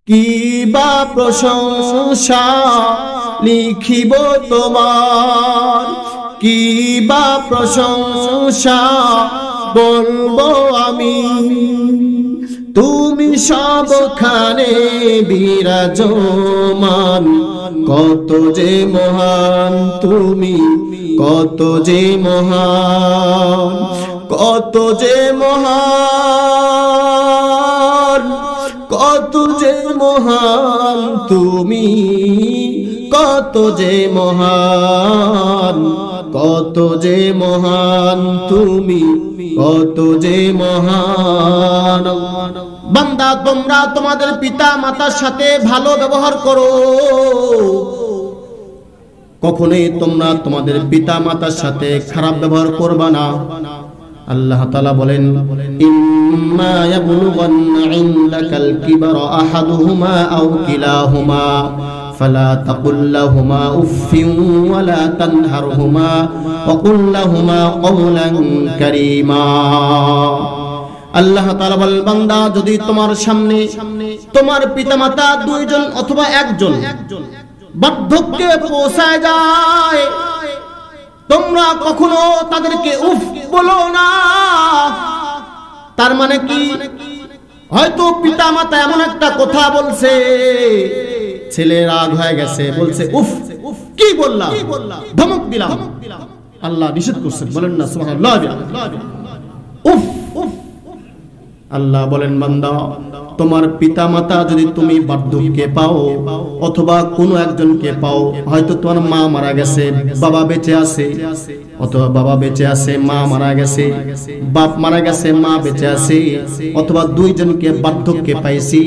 কি বা প্রশংসা লিখিব তোমার, কি বা প্রশংসা বলবো আমি। তুমি সবখানে বিরাজমান, কত যে মহান তুমি, কত যে মহান, কত যে মহান, কত যে মহান তুমি, কত যে মহান, কত যে মহান তুমি, কত যে মহান। বান্দা তোমরা তোমাদের পিতা মাতার সাথে ভালো ব্যবহার করো, কখনোই তোমরা তোমাদের পিতা মাতার সাথে খারাপ ব্যবহার করবা না। আল্লাহ তাআলা বলেন, ইম্মা ইয়াবলুগান্না ইনদাকাল কিবারা আহাদুহুমা আও কিলাহুমা ফালা তাকুল লাহুমা উফফিন ওয়ালা তানহারহুমা ওয়া কুল লাহুমা কওলান কারীমা। আল্লাহ তাআলা বলেন, বান্দা যদি তোমার সামনে তোমার পিতামাতা দুইজন অথবা একজন বার্ধক্যে পৌঁছায় যায়, তোমরা কখনো তাদেরকে উফ বলো না। তার মানে কি, হয়তো পিতামাতা এমন একটা কথা বলছে, ছেলে রাগ হয়ে গেছে, বলছে উফ, কি বললাম, ধমক দিলাম। আল্লাহ নিষেধ করছেন, বলেন না সুবহানাল্লাহ। উফ, আল্লাহ বলেন, বান্দা তোমার পিতামাতা যদি তুমি বার্ধক্যে পাও অথবা কোনো একজনকে পাও, হয়তো তোমার মা মারা গেছে, বাবা বেঁচে আছে, অথবা বাবা বেঁচে আছে, মা মারা গেছে, বাপ মারা গেছে, মা বেঁচে আছে, অথবা দুইজনকে বার্ধক্যে পাইছি,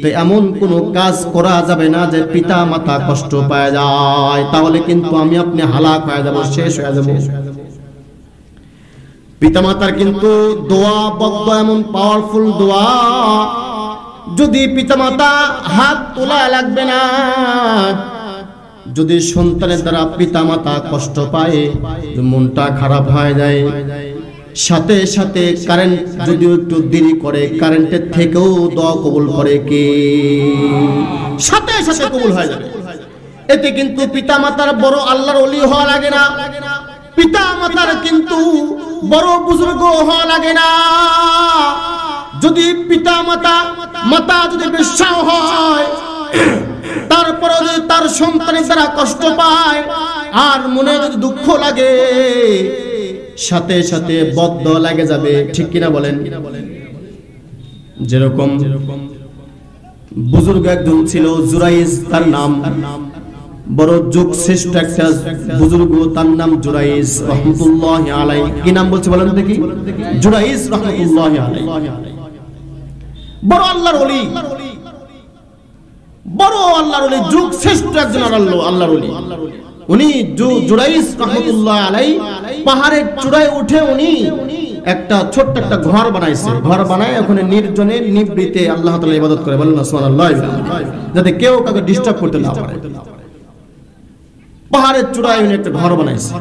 তো এমন কোনো কাজ করা যাবে না যে পিতা মাতা কষ্ট পায় যায়, তাহলে কিন্তু আমি আপনি হালাক হয়ে যাব, শেষ হয়ে যাব। পিতামাতার কিন্তু দোয়া বদ্ধ এমন পাওয়ারফুল দোয়া, যদি পিতামাতা হাত তোলা লাগবে না। যদি সন্তানের দ্বারা পিতামাতা কষ্ট পায়, মনটা খারাপ হয়ে যায়, সাথে সাথে কারেন্ট যদিও একটু দেরি করে, কারেন্টের থেকেও দোয়া কবুল করে কে? সাথে সাথে কবুল হয়ে যাবে। এতে কিন্তু পিতামাতার বড় আল্লাহর ওলি হওয়া লাগে না, পিতামাতার কিন্তু বড় বুজুর্গ হওয়া লাগে না। যদি পিতামাতা যদি বেশ্যা হয়, তারপরে যদি তার সন্তানের দ্বারা কষ্ট পায় আর মনে যদি দুঃখ লাগে, সাথে সাথে বদ্ধ লাগে যাবে, ঠিক কিনা বলেন? যেরকম বুজুর্গ একজন ছিল, জুরাইজ তার নাম, বড় যুগ শ্রেষ্ঠ একটা বুজুর্গ, তার নাম জুরাইজ রাহমাতুল্লাহি আলাইহি। কি নাম বলছে বলেন দেখি? জুরাইজ রাহমাতুল্লাহি আলাইহি। বড় আল্লাহর ওলি, বড় আল্লাহর ওলি, যুগ শ্রেষ্ঠ একজন আল্লাহর ওলি। উনি জুরাইজ রাহমাতুল্লাহি আলাইহি পাহাড়ের চূড়ায় উঠে উনি একটা ছোট্ট একটা ঘর বানাইছে। ঘর বানায় ওখানে নির্জনে নিভৃতে আল্লাহ তাআলা ইবাদত করে, বলেন না সুবহানাল্লাহ, যাতে কেউ কাউকে ডিস্টার্ব করতে না পারে। পাহাড়ের চূড়ায় উনি একটা ঘর বানাইছে।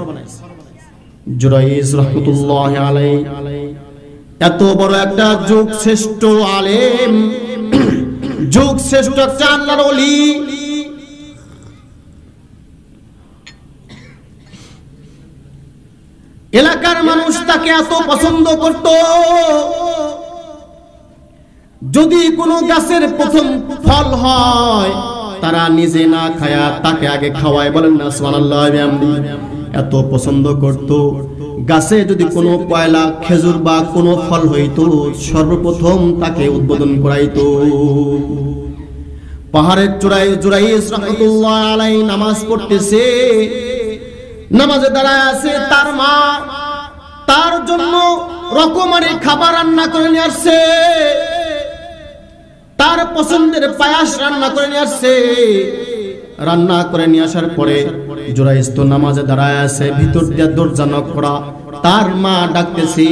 জুরাইজ রাহমাতুল্লাহি আলাইহি এত বড় একটা যুগ শ্রেষ্ঠ আলেম, যুগ শ্রেষ্ঠ একটা আল্লাহর ওলি। এলাকার মানুষ তাকে এত পছন্দ করত, যদি কোনো গাছের প্রথম ফল হয় তারা নিজে না খায়া তাকে আগে খাওয়ায়, বলেন না সুবহানাল্লাহ। এত পছন্দ করত, গাছে যদি কোনো পয়লা খেজুর বা কোনো ফল হইতো সর্বপ্রথম তাকে উদ্বোধন করাইতো। পাহাড়ের চূড়ায় জুরাইজ রাহমাতুল্লাহি আলাইহি নামাজ পড়তেছে, নামাজে দাঁড়ায় আছে, তার মা তার জন্য রকমারি খাবার রান্না করে নিয়ে আসছে, তার পছন্দের পায়াস রান্না করে নিয়ে আসছে। রান্না করে নিয়ে আসার পরে জুরাইজ তো নামাজে দাঁড়ায় আছে, ভিতর দিয়ে দরজা নক করা, তার মা ডাকতেছি,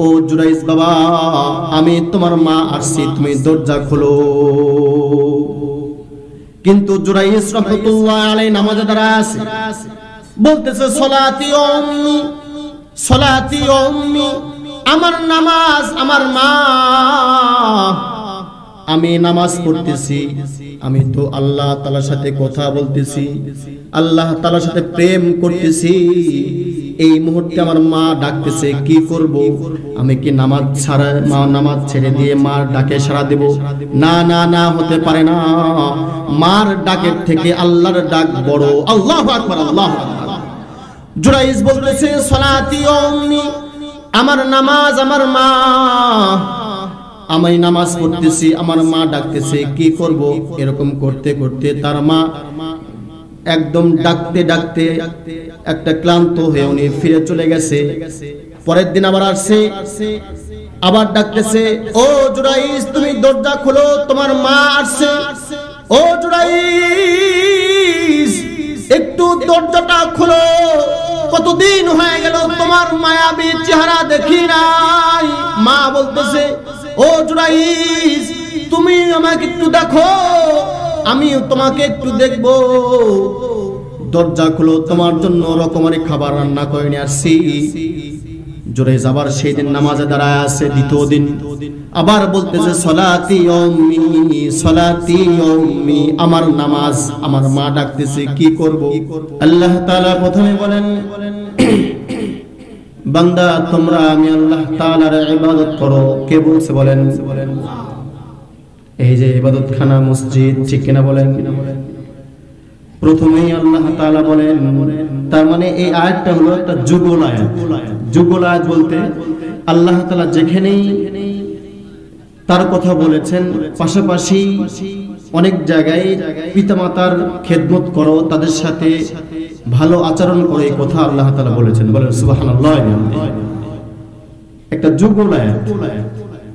ও জুরাইজ বাবা, আমি তোমার মা আসছি, তুমি দরজা খোলো। কিন্তু জুরাইজ রাহমাতুল্লাহি আলাইহি নামাজে দাঁড়ায় আছে, বলতেছে সলাতি ও উম্মি, সলাতি ও উম্মি, আমার নামাজ আমার মা। আমি নামাজ পড়তেছি, আমি তো আল্লাহ তাআলার সাথে কথা বলতেছি, আল্লাহ তাআলার সাথে প্রেম করতেছি। এই মুহূর্তে আমার মা ডাকতেছে, কি করব? আমি কি নামাজ ছেড়ে দিয়ে মার ডাকে সাড়া দেব? না না না, হতে পারে না। মার ডাকের থেকে আল্লাহর ডাক বড়। আল্লাহু আকবার, আল্লাহু আকবার। জুরাইজ বলতেছে, সলাতি উম্মি, আমার নামাজ আমার মা। আমি নামাজ পড়তেছি, আমার মা ডাকতেছে, কি করব? এরকম করতে করতে তার মা একদম ডাকতে ডাকতে একটা ক্লান্ত হয়ে উনি ফিরে চলে গেছে। পরের দিন আবার আসছে, আবার ডাকতেছে, ও জুরাইজ তুমি দরজা খোলো, তোমার মা আসছে। ও জুরাইজ একটু দরজাটা খোলো, কতদিন হয়ে গেল তোমার মায়াবী চেহারা দেখি নাই। মা বলতেছে, ও জুরাইজ তুমি আমাকে একটু দেখো, আমিও তোমাকে একটু দেখবো। দরজা খুলো, তোমার জন্য রকমারি খাবার রান্না করে নিয়ে আসছি। জুরাইজ আবার সেই দিন নামাজে দাঁড়ায় আছে। দ্বিতীয় দিন আবার বলতেছে, সলাতি উম্মি, সলাতি উম্মি, আমার নামাজ, আমার মা ডাকতেছে, কি করব? আল্লাহ তাআলা প্রথমে বলেন, বান্দা তোমরা আমি আল্লাহ তাআলার ইবাদত করো। কে বলছে বলেন? এই যে ইবাদতখানা মসজিদ, ঠিক কিনা বলেন? প্রথমেই আল্লাহ তাআলা বলেন, তার মানে এই আয়াতটা হলো একটা যুগল আয়াত। যুগল আয়াত বলতে আল্লাহ তাআলা যেখানেই তার কথা বলেছেন, পাশাপাশি অনেক জায়গায় পিতামাতার খেদমত করো, তাদের সাথে ভালো আচরণ করো, এই কথা আল্লাহ তাআলা বলেছেন। বলেন সুবহানাল্লাহ। একটা যুগল আয়াত।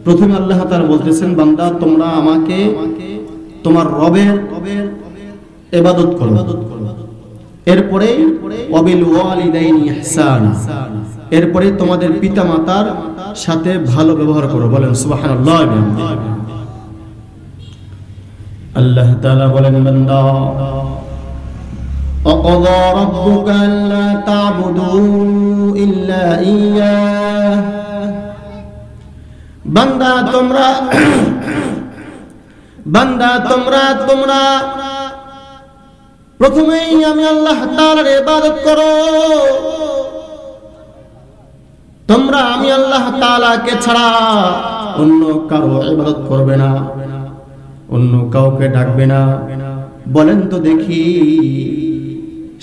প্রথমে আল্লাহ তাআলা বলতেছেন, বান্দা তোমরা আমাকে তোমার রবের ইবাদত করো। এরপরে ওয়াবিল ওয়ালিদাইনি ইহসানা, এরপরে তোমাদের পিতামাতার সাথে ভালো ব্যবহার করো। বলেন সুবহানাল্লাহ। আল্লাহ তাআলা বলেন, বান্দা ওয়াকাযা রাব্বুকা আল্লা তা'বুদু ইল্লা ইয়্যাহ, বান্দা তোমরা প্রথমেই আমি আল্লাহ তাআলার ইবাদত করো। তোমরা আমি আল্লাহ তাআলাকে ছাড়া অন্য কারো ইবাদত করবে না, অন্য কাউকে ডাকবে না। বলেন তো দেখি,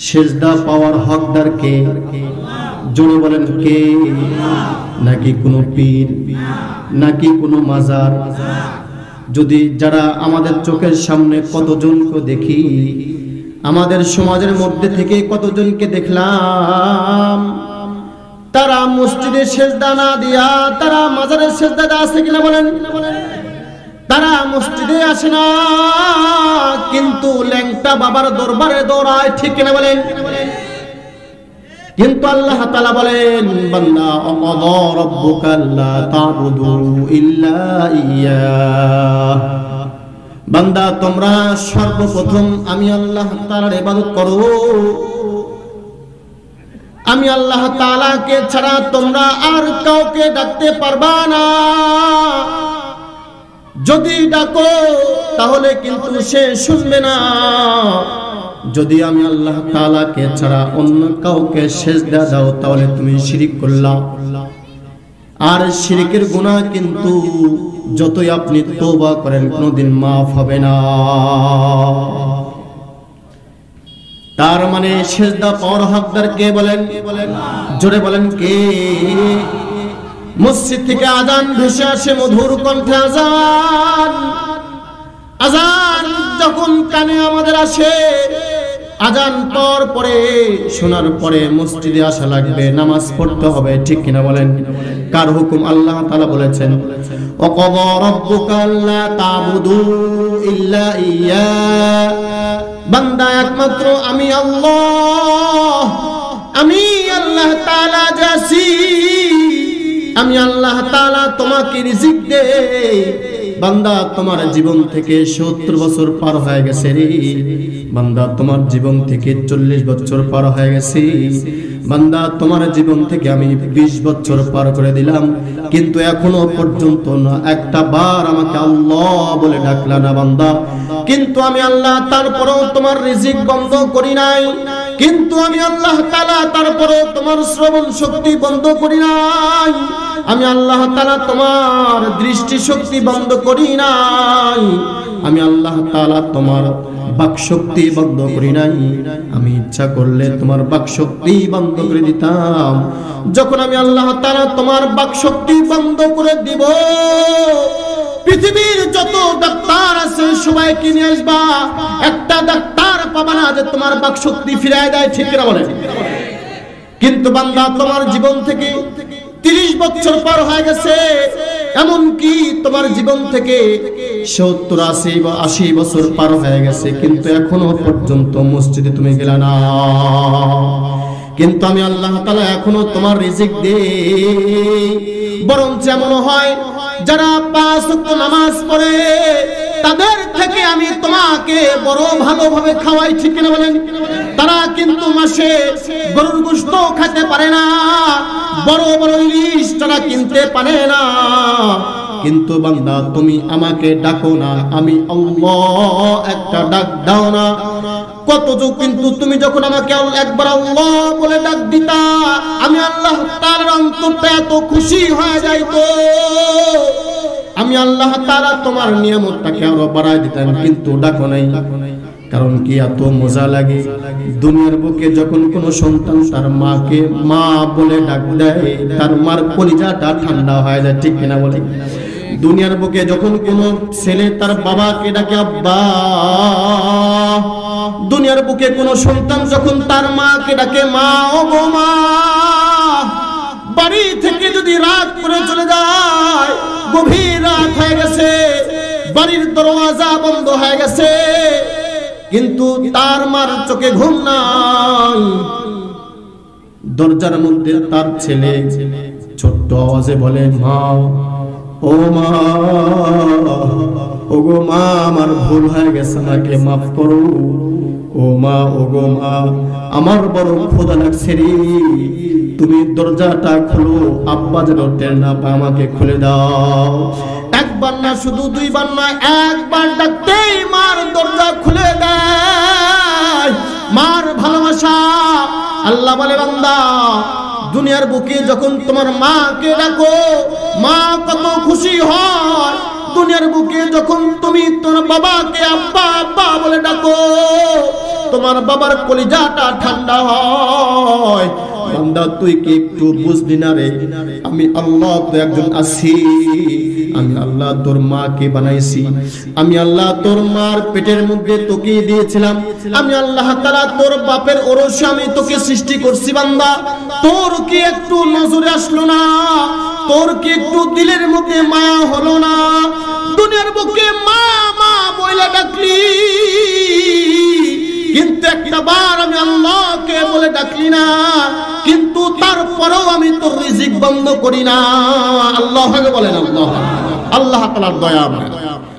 সিজদা পাওয়ার হকদার কে? জোরে বলেন কে? নাকি কোনো পীর, নাকি কোনো মাজার? যদি যারা আমাদের চোখের সামনে কতজনকে দেখি, আমাদের সমাজের মধ্যে থেকে কতজনকে দেখলাম, তারা মসজিদে সেজদা না দিয়া তারা মাজারের সেজদা আছে কিনা বলেন? তারা মসজিদে আসে না, কিন্তু ল্যাংটা বাবার দরবারে দৌড়ায়, ঠিক কিনা বলেন? কিন্তু আল্লাহ তাআলা বলেন, বান্দা ওয়াকাযা রাব্বুকা আল্লা তা'বুদু ইল্লা ইয়্যাহ, বান্দা তোমরা সর্বপ্রথম আমি আল্লাহ তাআলার ইবাদত করো। আমি আল্লাহ তাআলাকে ছাড়া তোমরা আর কাউকে ডাকতে পারবা না। যদি ডাকো তাহলে কিন্তু সে শুনবে না। যদি আমি আল্লাহ তাআলাকে ছাড়া অন্য কাউকে সিজদা দাও তাহলে তুমি শিরক করলা। আর শিরকের গুনাহ কিন্তু যতই আপনি তওবা করেন কোনোদিন মাফ হবে না। তার মানে সিজদা পাওয়ার হকদার কে বলেন? জোরে বলেন কে? মসজিদ থেকে আযান ভেসে আসে, মধুর কণ্ঠে আযান। আযান যখন কানে আমাদের আসে, আযান পর পরে শোনার পরে মসজিদে আসা লাগবে, নামাজ পড়তে হবে, ঠিক কিনা বলেন? কার হুকুম? আল্লাহ তাআলা বলেছেন, ওয়াকাযা রাব্বুকা আল্লা তা'বুদু ইল্লা ইয়্যাহ, বান্দা একমাত্র আমি আল্লাহ, আমি আল্লাহ তাআলা যাসি, আমি আল্লাহ তাআলা তোমাকে রিজিক দেই। বান্দা তোমার জীবন থেকে 70 বছর পার হয়ে গেছে রে, বান্দা তোমার জীবন থেকে 40 বছর পার হয়ে গেছে। বান্দা তোমার জীবন থেকে আমি 20 বছর পার করে দিলাম, কিন্তু এখনো পর্যন্ত না একটা বার আমাকে আল্লাহ বলে ডাকলা না বান্দা। কিন্তু আমি আল্লাহ তারপরেও তোমার রিজিক বন্ধ করি নাই, কিন্তু আমি আল্লাহ তাআলা তারপরেও তোমার শ্রবণ শক্তি বন্ধ করি নাই, আমি আল্লাহ তাআলা তোমার দৃষ্টি শক্তি বন্ধ করি নাই, আমি আল্লাহ তাআলা তোমার বাক শক্তি বন্ধ করি নাই। আমি ইচ্ছা করলে তোমার বাক শক্তি বন্ধ করে দিতাম। যখন আমি আল্লাহ তাআলা তোমার বাক শক্তি বন্ধ করে দিব, পৃথিবীর যত ডাক্তার আছে সবাইকে নিয়ে আসবা, একটা ডাক্তার পাবা না যে তোমার বাক শক্তি ফিরিয়ে দেয়, ঠিক না বলেন? কিন্তু বান্দা তোমার জীবন থেকে 30 বছর পার হয়ে গেছে, এমন কি তোমার জীবন থেকে 70, 80 বা 80 বছর পার হয়ে গেছে, কিন্তু এখনো পর্যন্ত মসজিদে তুমি গেলা না। কিন্তু আমি আল্লাহ তাআলা এখনো তোমার রিজিক দেই। বরং যেমন হয় যারা 5 ওয়াক্ত নামাজ পড়ে তাদের থেকে আমি তোমাকে বড় ভালোভাবে খাওয়াই, ঠিক না বলেন? তারা কিন্তু মাসে গরুর গোশত খেতে পারে না, বড় বড় ইলিশ তারা কিনতে পারে না, কিন্তু বান্দা তুমি আমাকে ডাকো না, আমি আল্লাহ একটা ডাক দাও না। কত যুগ কিন্তু তুমি যখন আমাকে একবার আল্লাহ বলে ডাক দিতা, আমি আল্লাহ তাআলার অন্তরটা এত খুশি হয়ে যাইতো, আমি আল্লাহ তাআলা তোমার নিয়ামতটাকে আরো বাড়ায় দিতাম, কিন্তু ডাকো নাই। কারণ কি এত মজা লাগে দুনিয়ার বুকে যখন কোন সন্তান তার মাকে মা বলে ডাক দেয়, তার মার কলিজাটা ঠান্ডা হয়ে যায়, ঠিক কিনা বলে? দুনিয়ার বুকে যখন কোন ছেলে তার বাবাকে ডাকে আব্বা, দুনিয়ার বুকে কোন সন্তান যখন তার মাকে ডাকে মা, ও গো মা, বাড়ি থেকে যদি রাত করে চলে যায়, গভীর রাত হয়ে গেছে, বাড়ির দরওয়াজা বন্ধ হয়ে গেছে, কিন্তু তার মার চোখে ঘুম নাই, দরজার মধ্যে তার ছেলে ছোট্ট আওয়াজে বলে মা, ও মা, ও গো মা, আমার ভুল হয়ে গেছে, আমাকে মাফ করো, ও মা, ও গো মা, আমার বড় ক্ষুধা লাগছে রে, তুমি দরজাটা খুলো, আব্বা যেন টের না পায়, আমাকে খুলে দাও। একবার না, শুধু 2 বার না, একবার ডাকতেই মার দরজা খুলে দেয়। মার ভালোবাসা, আল্লাহ বলে বান্দা দুনিয়ার বুকে যখন তোমার মাকে ডাকো, মা কত খুশি হয়। দুনিয়ার বুকে যখন তুমি তোমার বাবাকে আব্বা আব্বা বলে ডাকো, তোমার বাবার কলিজাটা ঠান্ডা হয়। বান্দা তুই কি একটু বুঝলি না রে? আমি আল্লাহ তো একজন আছি, আমি আল্লাহ তোর মাকে বানাইছি, আমি আল্লাহ তোর মার পেটের মধ্যে তোকে দিয়েছিলাম, আমি আল্লাহ তাআলা তোর বাপের ওরসে আমি তোকে সৃষ্টি করছি। বান্দা তোর কি একটু নজরে আসলো না? তোর কি একটু দিলের মধ্যে মায়া হলো না? দুনিয়ার বুকে মা মা বলে ডাকলি, কিন্তু একটা বার আমি আল্লাহকে বলে ডাকলি না, কিন্তু তারপরেও আমি তোর রিজিক বন্ধ করি না। আল্লাহকে বলেন আল্লাহ, আল্লাহ তাআলার দয়া।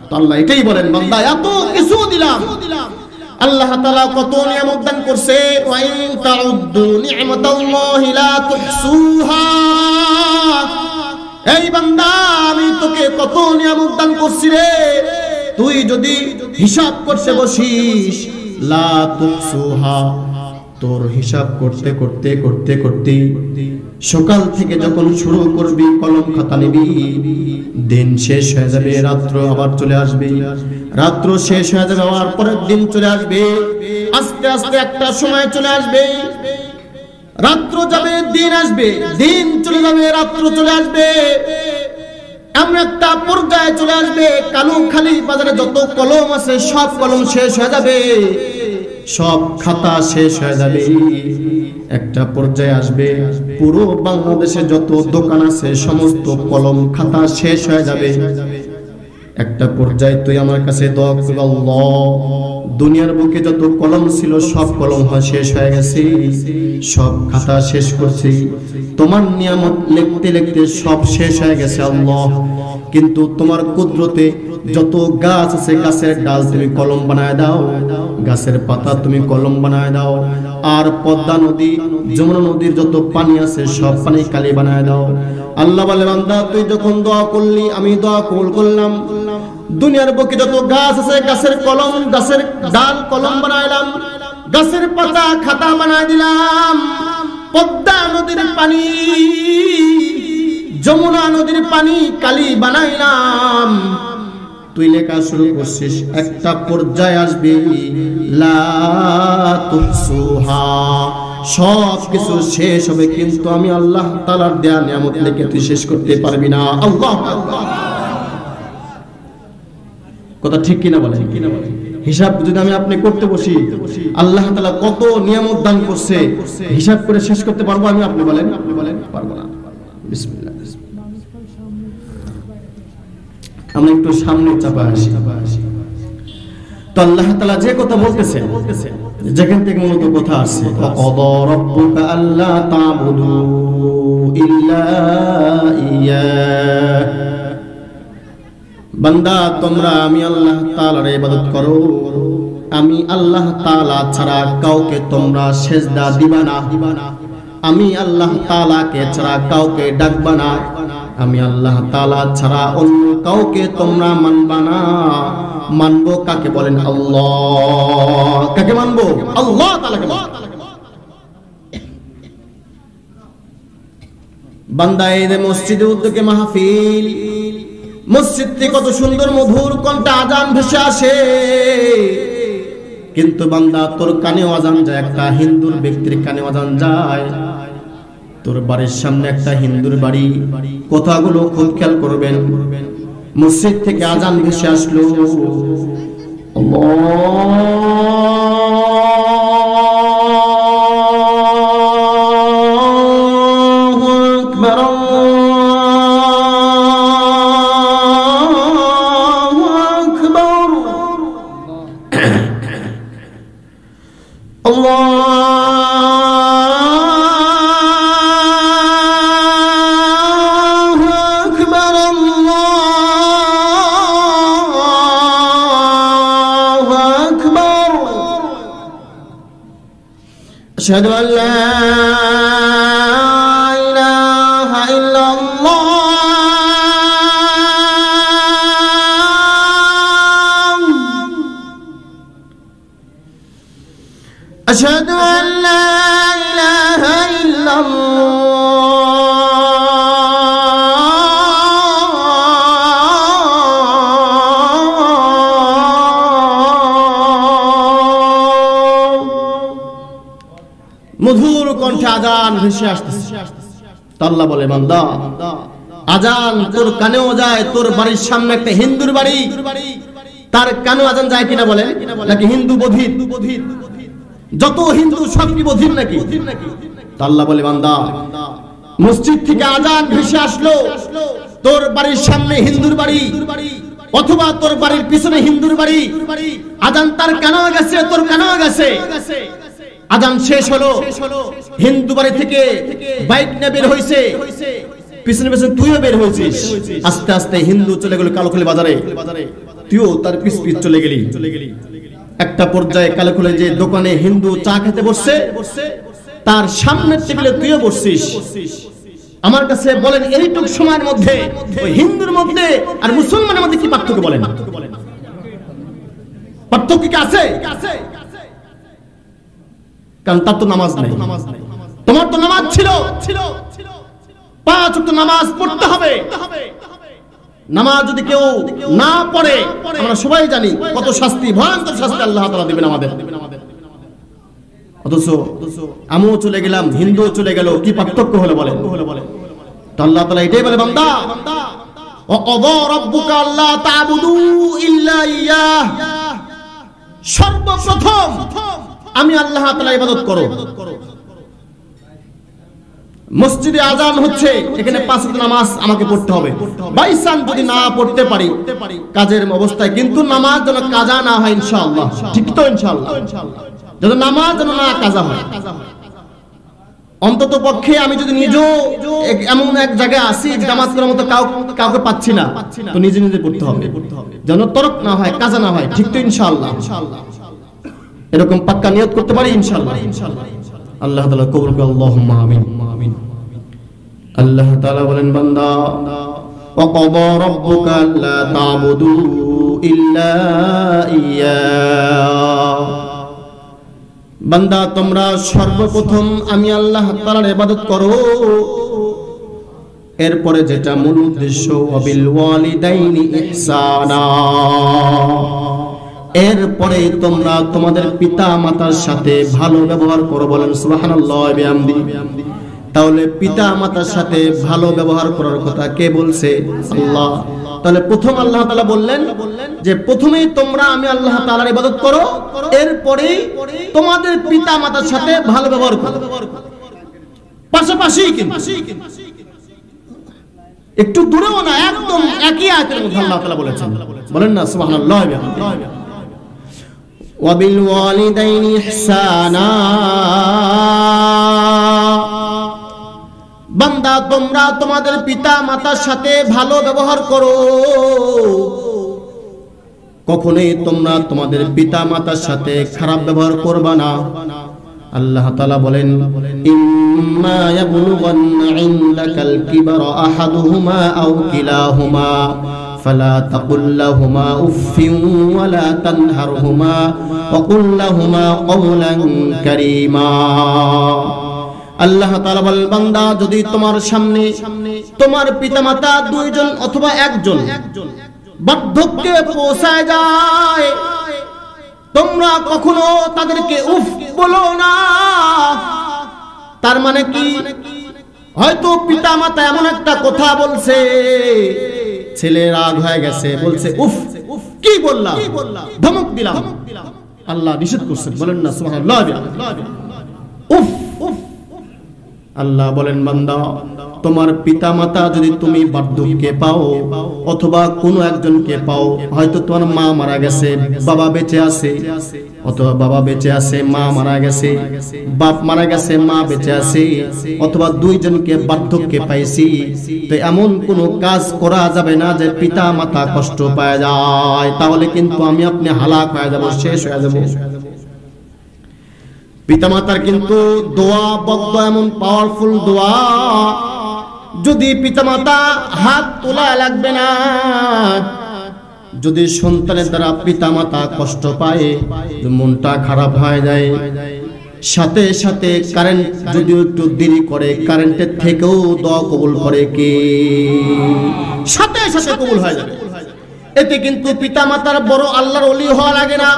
তো আল্লাহ এটাই বলেন বান্দা এত কিছু দিলাম, আল্লাহ তাআলা কত নিয়ামত দান করছে, ওয়া ইন তাউদ্দু নি'মাতাল্লাহি লা তুহসুহা। এই বান্দা আমি তোকে কত নিয়ামত দান করছি রে, তুই যদি হিসাব করতে বসিস লা তুহসুহা, তোর হিসাব করতে করতে করতে করতে সকাল থেকে যখন শুরু করবি কলম খাতা নিবি, দিন শেষ হয়ে যাবে, রাত্র আবার চলে আসবে, রাত্র শেষ হয়ে যাবে, আবার পরের দিন চলে আসবে, আস্তে আস্তে একটা সময় চলে আসবে, রাত্র যাবে, দিন আসবে, দিন চলে যাবে, রাত্র চলে আসবে, এমন একটা পর্যায়ে চলে আসবে কালুখালী বাজারে যত কলম আছে সব কলম শেষ হয়ে যাবে, সব খাতা শেষ হয়ে যাবে। একটা পর্যায়ে আসবে পুরো বাংলাদেশে যত দোকান আছে সমস্ত কলম খাতা শেষ হয়ে যাবে। একটা পর্যায়ে তুই আমার কাছে দোয়া করবি, আল্লাহ দুনিয়ার বুকে যত কলম ছিল সব কলম শেষ হয়ে গেছে, সব খাতা শেষ করছি, তোমার নিয়ামত লিখতে লিখতে সব শেষ হয়ে গেছে, আল্লাহ কিন্তু তোমার কুদরতে যত গাছ আছে গাছের ডাল তুমি কলম বানায় দাও, গাছের পাতা তুমি কলম বানায় দাও, আর পদ্মা নদী যমুনা নদীর যত পানি আছে সব পানি কালি বানায় দাও। আল্লাহ বলে বান্দা তুই যখন দোয়া করলি আমি দোয়া কবুল করলাম, দুনিয়ার বুকে যত গাছ আছে গাছের কলম গাছের ডাল কলম বানাইলাম, গাছের পাতা খাতা বানায় দিলাম, পদ্মা নদীর পানি যমুনা নদীর পানি কালি বানাইলাম। তুই লেখা শুরু করছিস, একটা পর্যায়ে আসবে লা তুহসুহা, সব কিছু শেষ হবে কিন্তু আমি আল্লাহ তাআলার দেয়া নিয়ামত লিখে তুই শেষ করতে পারবি না। আল্লাহ কথা ঠিক কিনা বলে? হিসাব যদি আমি আপনি করতে বসি আল্লাহ তাআলা কত নিয়ামত দান করছে হিসাব করে শেষ করতে পারবো আমি? আপনি বলেন পারবো না। বিসমিল্লাহ, আমরা একটু সামনে চাপা আসি। তো আল্লাহ তাআলা যে কথা বলতেছেন যেখান থেকে মূলত কথা আসছে, ওয়াকাদা রাব্বুকা আল্লা তা'বুদু ইল্লা ইয়্যাহ, বান্দা তোমরা আমি আল্লাহ তাআলার ইবাদত করো, আমি আল্লাহ তাআলা ছাড়া কাউকে তোমরা সিজদা দিবা না, আমি আল্লাহ তাআলাকে ছাড়া কাউকে ডাকবা না, আমি আল্লাহ তাআলা ছাড়া অন্য কাউকে তোমরা মানবা না। মানবো কাকে বলেন? আল্লাহ। কাকে মানবো? আল্লাহ তাআলাকে। বান্দা এই যে মসজিদে উদ্যোগে মাহফিল, মসজিদ থেকে কত সুন্দর মধুর কণ্ঠে আজান ভেসে আসে, কিন্তু বান্দা তোর কানেও আজান যায়, একটা হিন্দুর ব্যক্তির কানে আজান যায়, তোর বাড়ির সামনে একটা হিন্দুর বাড়ি, কথাগুলো খুব খেয়াল করবেন। মসজিদ থেকে আজান ভেসে আসলো, أشهد أن لا إله إلا الله، أشهد أن لا إله إلا মধুর কণ্ঠে আজান ভেসে আসতেছে। আল্লাহ বলে বান্দা আজান তোর কানেও যায়, তোর বাড়ির সামনে একটা হিন্দুর বাড়ি, তার কানেও আজান যায় কিনা বলে? নাকি হিন্দু বধির? যত হিন্দু সব কি বধির নাকি? আল্লাহ বলে বান্দা মসজিদ থেকে আজান ভেসে আসলো, তোর বাড়ির সামনে হিন্দুর বাড়ি অথবা তোর বাড়ির পিছনে হিন্দুর বাড়ি, আজান তার কানেও গেছে, তোর কানেও গেছে। আজান শেষ হলো, হিন্দু বাড়ি থেকে বাইক নিয়ে বের হইছে, পিছনে পিছনে তুইও বের হয়েছিস, আস্তে আস্তে হিন্দু চলে গেল কালোখালী বাজারে, তুইও তার পিছ পিছ চলে গেলি। একটা পর্যায়ে কালোখালী যে দোকানে হিন্দু চা খেতে বসছে, তার সামনের টেবিলে তুইও বসছিস। আমার কাছে বলেন এইটুক সময়ের মধ্যে ওই হিন্দুর মধ্যে আর মুসলমানের মধ্যে কি পার্থক্য বলেন? পার্থক্য কি আছে? কারণ তার তো নামাজ নেই, তোমার তো নামাজ ছিল, 5 ওয়াক্ত নামাজ পড়তে হবে। নামাজ যদি কেউ না পড়ে আমরা সবাই জানি কত শাস্তি, ভয়ঙ্কর শাস্তি আল্লাহ তাআলা দিবেন আমাদের। অথচ আমিও চলে গেলাম, হিন্দু চলে গেল, কি পার্থক্য হলো বলেন? তো আল্লাহ তাআলা এটাই বলে বান্দা ওয়াকাদা রাব্বুকা আল্লা তা'বুদু ইল্লা ইয়্যাহ, সর্বপ্রথম আমি আল্লাহ তাআলা ইবাদত করো। মসজিদে আজান হচ্ছে, এখানে 5 ওয়াক্ত নামাজ আমাকে পড়তে হবে। বাইসান যদি না পড়তে পারি কাজের অবস্থায়, কিন্তু নামাজ যেন কাজা না হয় ইনশাআল্লাহ। ঠিক তো? ইনশাআল্লাহ যেন নামাজ যেন না কাজা হয়। অন্তত পক্ষে আমি যদি নিজেও এমন এক জায়গায় আসি জামাত করার মতো কাউকে পাচ্ছি না, তো নিজে নিজে পড়তে হবে, যেন তরক না হয়, কাজা না হয়। ঠিক তো ইনশাআল্লাহ? এরকম পাক্কা নিয়ত করতে পারি ইনশাআল্লাহ। আল্লাহ তাআলা কবুল করুন, আল্লাহুম্মা আমিন। আল্লাহ তাআলা বলেন, বান্দা وَقَضَى رَبُّكَ أَلَّا تَعْبُدُوا إِلَّا إِيَّاهُ। বান্দা তোমরা সর্বপ্রথম আমি আল্লাহ তাআলার ইবাদত করো, এরপরে যেটা মূল উদ্দেশ্য ওয়াবিল ওয়ালিদাইনি ইহসানা, এরপরে তোমরা তোমাদের পিতা মাতার সাথে ভালো ব্যবহার করো। বলেন সুবহানাল্লাহ ওয়া বিহামদিহি। তাহলে পিতা মাতার সাথে ভালো ব্যবহার করার কথা কে বলছে? আল্লাহ। তাহলে প্রথম আল্লাহ তাআলা বললেন যে প্রথমেই তোমরা আমি আল্লাহ তাআলার ইবাদত করো, এরপরেই তোমাদের পিতা মাতার সাথে ভালো ব্যবহার করো। পাশাপাশি কিন্তু একটু দূরেও না, একদম একই আয়াতের মধ্যে আল্লাহ তাআলা বলেছেন। বলেন না সুবহানাল্লাহ ওয়া বিহামদিহি। ওয়াবিল ওয়ালিদাইনি ইহসানা, বান্দা তোমরা তোমাদের পিতা মাতার সাথে ভালো ব্যবহার করো। কখনোই তোমরা তোমাদের পিতা মাতার সাথে খারাপ ব্যবহার করবা না। আল্লাহ তাআলা বলেন, ইম্মা ইয়াবলুগান্না ইনদাকাল কিবারা আহাদুহুমা আও কিলাহুমা ফালা তাকুল লাহুমা উফফিন ওয়ালা তানহারহুমা ওয়া কুল লাহুমা কওলান কারীমা। আল্লাহ তাআলা বলেন, বান্দা যদি তোমার সামনে তোমার পিতামাতা দুইজন অথবা একজন বার্ধক্যে পৌঁছায় যায়, তোমরা কখনো তাদেরকে উফ বলো না। তার মানে কি? হয়তো পিতামাতা এমন একটা কথা বলছে, ছেলে রাগ হয়ে গেছে, বলছে উফ, কি বললাম, ধমক দিলাম। আল্লাহ নিষেধ করছেন। বলেন না সুবহানাল্লাহ। উফ। আল্লাহ বলেন, বান্দা তোমার পিতামাতা যদি তুমি বার্ধক্যে পাও অথবা কোনো একজনকে পাও, হয়তো তোমার মা মারা গেছে, বাবা বেঁচে আছে, অথবা বাবা বেঁচে আছে, মা মারা গেছে, বাপ মারা গেছে, মা বেঁচে আছে, অথবা দুইজনকে বার্ধক্যে পাইছি, তো এমন কোনো কাজ করা যাবে না যে পিতা মাতা কষ্ট পায় যায়, তাহলে কিন্তু আমি আপনি হালাক হয়ে যাব, শেষ হয়ে যাব। পিতামাতার কিন্তু দোয়া বদ্ধ এমন পাওয়ারফুল দোয়া, যদি পিতামাতা হাত তোলা লাগবে না। যদি সন্তানের দ্বারা পিতামাতা কষ্ট পায়, মনটা খারাপ হয়ে যায়, সাথে সাথে কারেন্ট যদিও একটু দেরি করে, কারেন্টের থেকেও দোয়া কবুল করে কে? সাথে সাথে কবুল হয়ে যাবে। এতে কিন্তু পিতামাতার বড় আল্লাহর ওলি হওয়া লাগে না,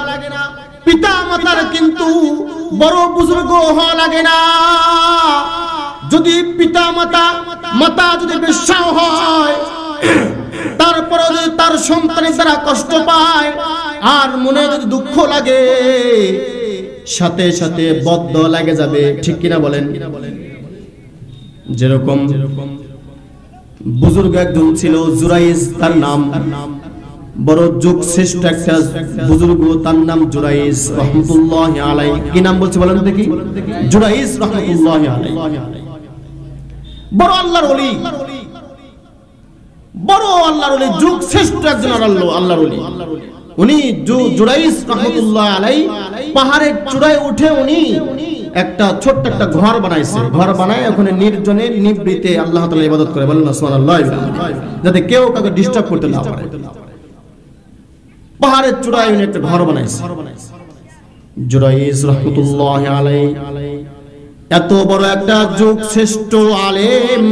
পিতা মাতার কিন্তু বড় বুজুর্গ হওয়া লাগে না। যদি পিতা মাতা যদি বেশ্যা হয়, তারপরে যদি তার সন্তানের দ্বারা কষ্ট পায় আর মনে যদি দুঃখ লাগে, সাথে সাথে বদ্ধ লাগে যাবে। ঠিক কিনা বলেন? যেরকম বুজুর্গ একজন ছিল, জুরাইজ তার নাম, বড় যুগ শ্রেষ্ঠ একটা বুজুর্গ, তার নাম জুরাইজ রাহমাতুল্লাহি আলাইহি। কি নাম বলছে বলেন দেখি? জুরাইজ রাহমাতুল্লাহি আলাইহি। বড় আল্লাহর ওলি, বড় আল্লাহর ওলি, যুগ শ্রেষ্ঠ একজন আল্লাহর ওলি। উনি জুরাইজ রাহমাতুল্লাহি আলাইহি পাহাড়ের চূড়ায় উঠে উনি একটা ছোট্ট একটা ঘর বানাইছে। ঘর বানায় ওখানে নির্জনে নিভৃতে আল্লাহ তাআলা ইবাদত করে। বলেন না সুবহানাল্লাহ, যাতে কেউ কাউকে ডিস্টার্ব করতে না পারে। পাহাড়ের চূড়ায় উনি একটা ঘর বানাইছে। জুরাইজ রাহমাতুল্লাহি আলাইহি এত বড় একটা যুগ শ্রেষ্ঠ আলেম,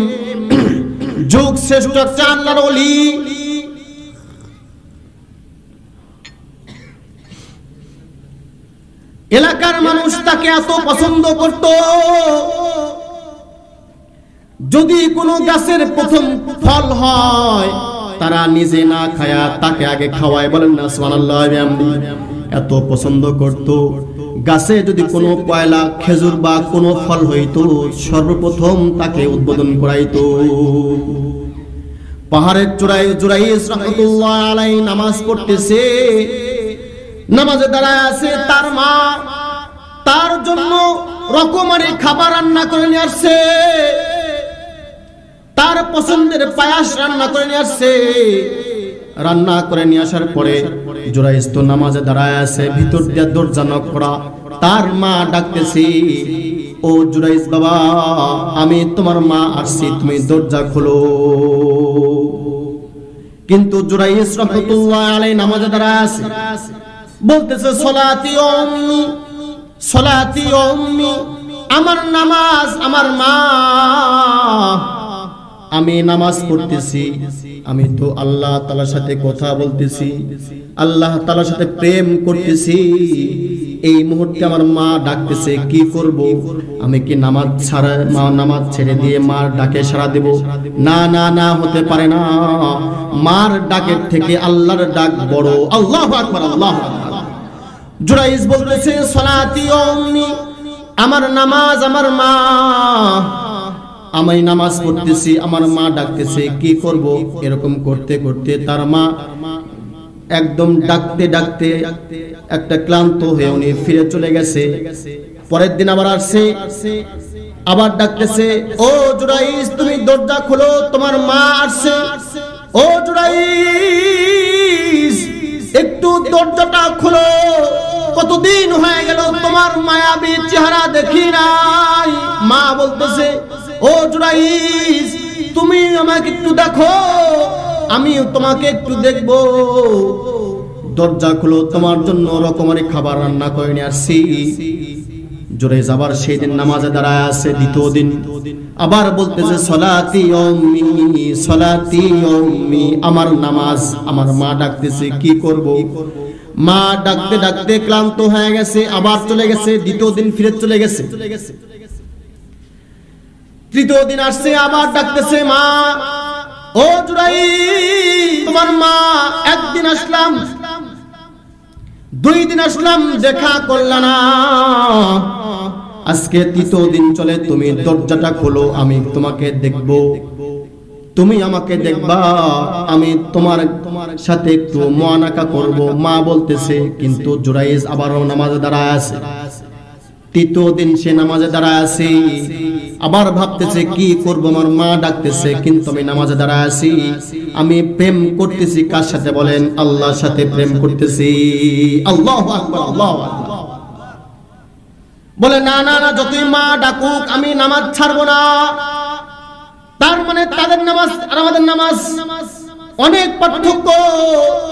যুগ শ্রেষ্ঠ একটা আল্লাহর ওলি। এলাকার মানুষ তাকে এত পছন্দ করত, যদি কোনো গাছের প্রথম ফল হয় তারা নিজে না খায়া তাকে আগে খাওয়ায়। বলেন না সুবহানাল্লাহ। এত পছন্দ করত, গাছে যদি কোনো পয়লা খেজুর বা কোনো ফল হইতো সর্বপ্রথম তাকে উদ্বোধন করাইতো। পাহাড়ের চূড়ায় জুরাইজ রাহমাতুল্লাহি আলাইহি নামাজ পড়তেছে, নামাজে দাঁড়ায় আছে, তার মা তার জন্য রকমারি খাবার রান্না করে নিয়ে আসছে, তার পছন্দের পায়াস রান্না করে নিয়ে আসছে। রান্না করে নিয়ে আসার পরে জুরাইজ তো নামাজে দাঁড়ায় আছে, ভিতর দিয়ে দরজা নক করা। তার মা ডাকতেছি, ও জুরাইজ বাবা, আমি তোমার মা আসছি, তুমি দরজা খোলো। কিন্তু জুরাইজ রাহমাতুল্লাহ আলাইহি নামাজে দাঁড়ায় আছে, বলতেছে সলাতি ও উম্মি, সলাতি ও উম্মি, আমার নামাজ, আমার মা, আমি নামাজ পড়তেছি, আমি তো আল্লাহ তাআলার সাথে কথা বলতেছি, আল্লাহ তাআলার সাথে প্রেম করতেছি। এই মুহূর্তে আমার মা ডাকতেছে, কি করব? আমি কি নামাজ ছাড়া, মা নামাজ ছেড়ে দিয়ে মার ডাকে সাড়া দেব? না না না, হতে পারে না। মার ডাকের থেকে আল্লাহর ডাক বড়। আল্লাহু আকবার, আল্লাহু আকবার। জুরাইজ বলতেছে সলাতি ও উম্মি, আমার নামাজ, আমার মা, আমি নামাজ পড়তেছি, আমার মা ডাকতেছে, কি করব? এরকম করতে করতে তার মা একদম ডাকতে ডাকতে একটা ক্লান্ত হয়ে উনি ফিরে চলে গেছে। পরের দিন আবার আসছে, আবার ডাকতেছে, ও জুরাইজ তুমি দরজা খোলো, তোমার মা আসছে। ও জুরাইজ একটু দরজাটা খোলো, কতদিন হয়ে গেল তোমার মায়াবী চেহারা দেখি নাই। মা বলতেছে, ও জুরাইজ তুমি আমাকে একটু দেখো, আমি তোমাকে একটু দেখবো। দরজা খুলো, তোমার জন্য রকমারি খাবার রান্না করে নিয়ে আসছি। জুরাইজ আবার সেই দিন নামাজে দাঁড়ায় আছে, দ্বিতীয় দিন আবার বলতেছে সলাতি ও উম্মি, সলাতি ও উম্মি, আমার নামাজ, আমার মা ডাকতেছে, কি করব? মা ডাকতে ডাকতে ক্লান্ত হয়ে গেছে, আবার চলে গেছে। দ্বিতীয় দিন ফিরে চলে গেছে। তৃতীয় দিন আসছে, আবার ডাকতেছে, মা, ও জুরাইজ তোমার মা। একদিন আসলাম, দুই দিন আসলাম, দেখা করলা না। আজকে তৃতীয় দিন চলে, তুমি দরজাটা খোলো, আমি তোমাকে দেখব, তুমি আমাকে দেখবা, আমি তোমার সাথে একটু মুআনাকা করব। মা বলতেছে, কিন্তু জুরাইজ আবারও নামাজে দাঁড়ায় আছে। তৃতীয় দিন সে নামাজে দাঁড়ায় আছে, আবার ভাবতেছে কি করব, আমার মা ডাকতেছে, কিন্তু আমি নামাজে দাঁড়ায় আছি। আমি প্রেম করতেছি কার সাথে বলেন? আল্লাহর সাথে প্রেম করতেছি। আল্লাহু আকবার, আল্লাহু আকবার। বলে না না না, যতই মা ডাকুক আমি নামাজ ছাড়বো না। তার মানে তাদের নামাজ আর আমাদের নামাজ অনেক পার্থক্য।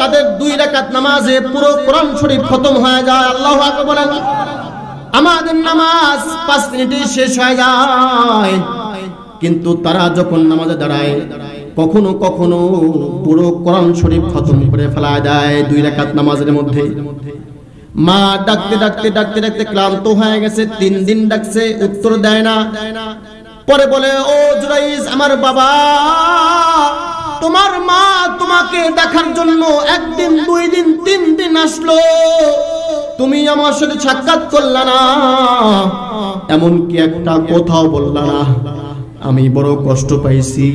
তাদের 2 রাকাত নামাজে পুরো কোরআন শরীফ খতম হয়ে যায়। আল্লাহু আকবার বলেন। আমাদের নামাজ 5 মিনিটে শেষ হয়ে যায়, কিন্তু তারা যখন নামাজে দাঁড়ায় কখনো কখনো পুরো কোরআন শরীফ খতম করে ফেলা দেয় 2 রাকাত নামাজের মধ্যে। মা ডাকতে ডাকতে ডাকতে ডাকতে ক্লান্ত হয়ে গেছে। 3 দিন ডাকছে, উত্তর দেয় না। পরে বলে, ও জুরাইজ আমার বাবা, তোমার মা তোমাকে দেখার জন্য 1 দিন 2 দিন 3 দিন আসলো, তুমি আমার সাথে সাক্ষাৎ করলা না, এমনকি একটা কথাও বললা না। আমি বড় কষ্ট পাইছি,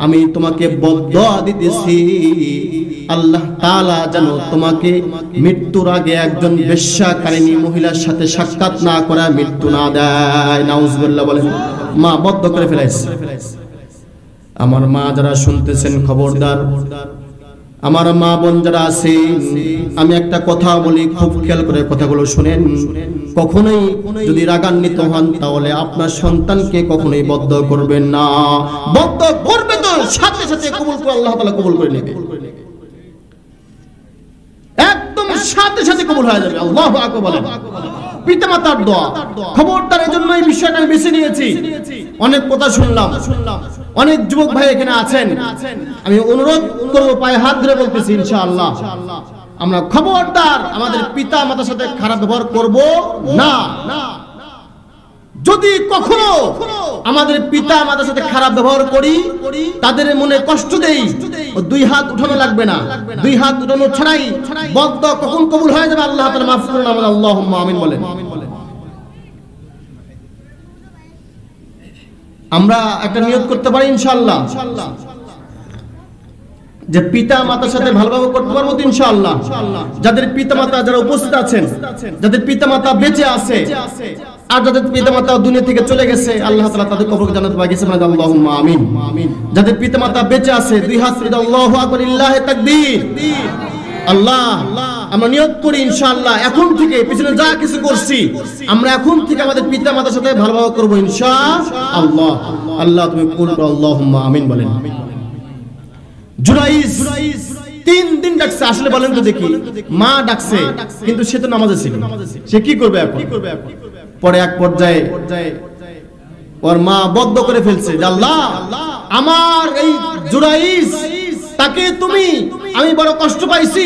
আমি তোমাকে বদদুয়া দিতেছি, আল্লাহ তাআলা যেন তোমাকে মৃত্যুর আগে একজন বেশ্যাকারিণী মহিলার সাথে সাক্ষাৎ না করা মৃত্যু না দেয়। নাউজুবিল্লাহ বলেন। মা বদদুয়া করে ফেলাইছে। আমার মা যারা শুনতেছেন খবরদার, আমার মা বোন যারা আছেন, আমি একটা কথা বলি, খুব খেয়াল করে কথাগুলো শুনেন। কখনোই যদি রাগান্বিত হন তাহলে আপনার সন্তানকে কখনোই বদদুয়া করবেন না। বদদুয়া করবে তো সাথে সাথে কবুল করে আল্লাহ তাআলা কবুল করে নেবে, একদম সাথে সাথে কবুল হয়ে যাবে। আল্লাহু আকবার বলেন। পিতামাতার দোয়া, খবরদার, এজন্য এই বিষয়টা আমি বেছে নিয়েছি। অনেক কথা শুনলাম, অনেক যুবক ভাই এখানে আছেন, আমি অনুরোধ করব, পায়ে হাত ধরে বলতেছি, ইনশাআল্লাহ আমরা খবরদার আমাদের পিতা মাতার সাথে খারাপ ব্যবহার করব না। যদি কখনো আমাদের পিতা মাতার সাথে খারাপ ব্যবহার করি, তাদের মনে কষ্ট দেই, 2 হাত উঠানো লাগবে না। 2 হাত উঠানো ছাড়াই বদদুয়া কখন কবুল হয়ে যাবে আল্লাহ তাআলা মাফ করুন। আল্লাহুম্মা আমিন বলেন। আমরা একটা নিয়ত করতে পারি ইনশাআল্লাহ যে পিতা মাতার সাথে ভালোভাবে করতে পারবো তো ইনশাআল্লাহ। যাদের পিতা মাতা যারা উপস্থিত আছেন, যাদের পিতা মাতা বেঁচে আছে, আর যাদের পিতামাতা দুনিয়া থেকে চলে গেছে আল্লাহ তাআলা তাদের কবরকে জান্নাতে বাগিয়েছে মানে আল্লাহুম্মা আমিন। যাদের পিতামাতা বেঁচে আছে দুই হাত তুলে আল্লাহু আকবার লিল্লাহি তাকবীর। আল্লাহ আমরা নিয়ত করি ইনশাআল্লাহ এখন থেকে পিছনে যা কিছু করছি আমরা এখন থেকে আমাদের পিতামাতার সাথে ভালোভাবে করব ইনশাআল্লাহ। আল্লাহ তুমি কবুল করো আল্লাহুম্মা আমিন বলেন। জুরাইজ 3 দিন ডাকছে, আসলে বলেন তো দেখি, মা ডাকছে কিন্তু সে তো নামাজে ছিল, সে কি করবে এখন? পরে এক পর্যায়ে ওর মা বদ্ধ করে ফেলছে যে আল্লাহ আমার এই জুরাইজ তাকে তুমি, আমি বড় কষ্ট পাইছি,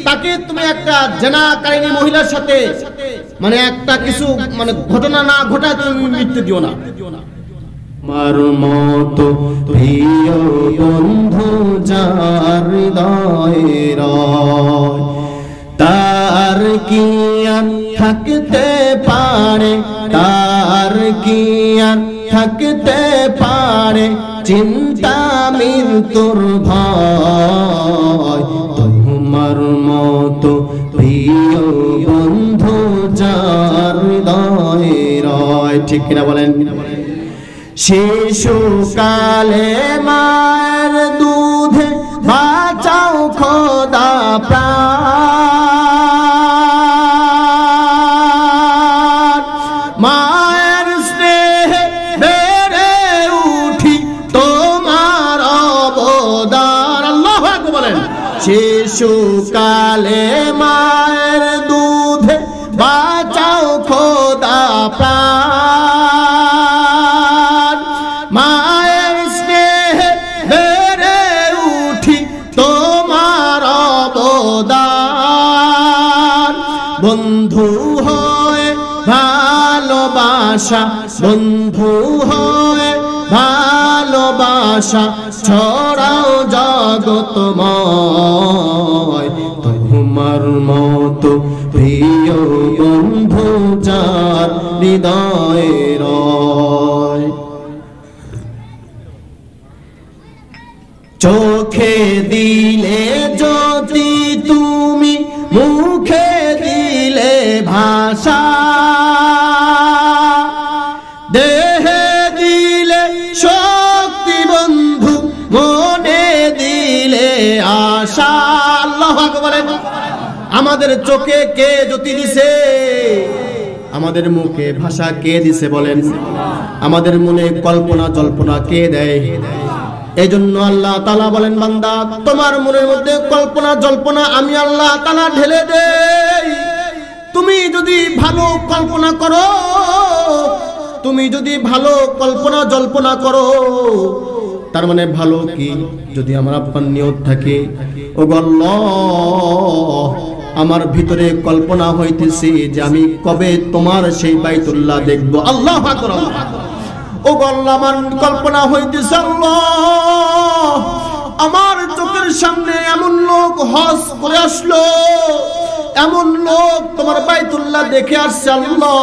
তাকে তুমি একটা জেনাকারিনী মহিলার সাথে মানে একটা কিছু মানে ঘটনা না ঘটায় তুমি মৃত্যু দিও না। আমার মতো প্রিয় বন্ধু যার হৃদয়ের তার কি আর থাকতে পারে, তার কি আর থাকতে পারে চিন্তা মৃত্যুর ভয়। তোমার মতো প্রিয় বন্ধু যার হৃদয়ের, ঠিক কিনা বলেন? শিশুকালে মায়ের দুধে বাঁচাও খোদা প্রাণ, মায়ের স্নেহে বেড়ে উঠি তোমার অবদান। আল্লাহু আকবার বলেন। শিশুকালে মায়ের দুধে বাঁচাও খোদা প্রাণ, মায়ের স্নেহে বেড়ে উঠি তোমার অবদান। বন্ধু হয়ে ভালোবাসা, বন্ধু হয়ে ভালোবাসা ছড়াও জগতময়। তোমার মতো প্রিয় বন্ধু যার হৃদয়ের, চোখে দিলে জ্যোতি তুমি, মুখে দিলে ভাষা, দেহে দিলে শক্তি বন্ধু, মনে দিলে আশা। আল্লাহু আকবার বলেন। আমাদের চোখে কে জ্যোতি দিছে? আমাদের মুখে ভাষা কে দিছে বলেন? আমাদের মনে কল্পনা জল্পনা কে দেয়? এই জন্য আল্লাহ তাআলা বলেন বান্দা তোমার মনের মধ্যে কল্পনা জল্পনা আমি আল্লাহ তাআলা ঢেলে দেই। তুমি যদি ভালো কল্পনা করো, তুমি যদি ভালো কল্পনা জল্পনা করো, তার মানে ভালো কি? যদি আমার আপনার নিয়ত থাকে ও আল্লাহ আমার ভিতরে কল্পনা হইতেছে যে আমি কবে তোমার সেই বাইতুল্লাহ দেখব। আল্লাহু আকবার। ও আল্লাহ আমার কল্পনা হইতেছে আল্লাহ আমার চোখের সামনে এমন লোক হজ করে আসলো, এমন লোক তোমার বাইতুল্লাহ দেখে আসছে আল্লাহ,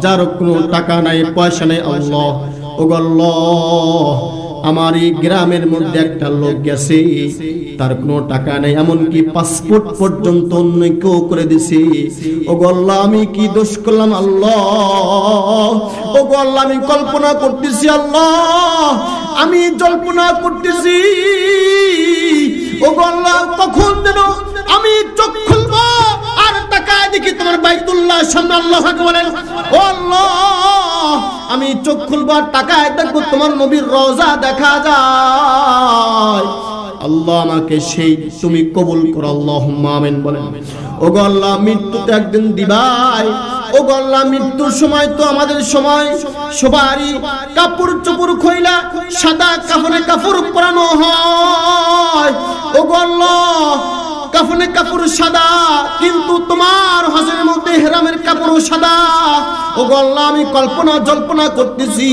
যার কোনো টাকা নাই পয়সা নাই আল্লাহ। ও আল্লাহ আমার এই গ্রামের মধ্যে একটা লোক গেছে, তার কোনো টাকা নেই, এমনকি পাসপোর্ট পর্যন্ত অন্য কেউ করে দিছে। ও আল্লাহ আমি কি দোষ করলাম আল্লাহ? ও আল্লাহ আমি কল্পনা করতেছি আল্লাহ, আমি জল্পনা করতেছি। ও আল্লাহ কখন যেন আমি চোখ খুলবো আর তাকায় দেখি তোমার বাইতুল্লাহ সামনে। আল্লাহু আকবার বলেন। ও আল্লাহ আমি চোখ খুলবো আর তাকায় দেখবো তোমার নবীর রওজা দেখা যায়। আল্লাহ আমাকে সেই তুমি কবুল করো আল্লাহুম্মা আমিন বলেন। ও গো আল্লাহ মৃত্যু তো একদিন দিবাই। ও গো আল্লাহ মৃত্যুর সময় তো আমাদের সময় সবারই কাপড় চোপড় খইলা সাদা কাফনে কাপড় পরানো হয়। ও গো আল্লাহ কাফনে কাপড় সাদা, কিন্তু তোমার হজের মধ্যে ইহরামের কাপড় সাদা। ও গো আল্লাহ আমি কল্পনা জল্পনা করতেছি।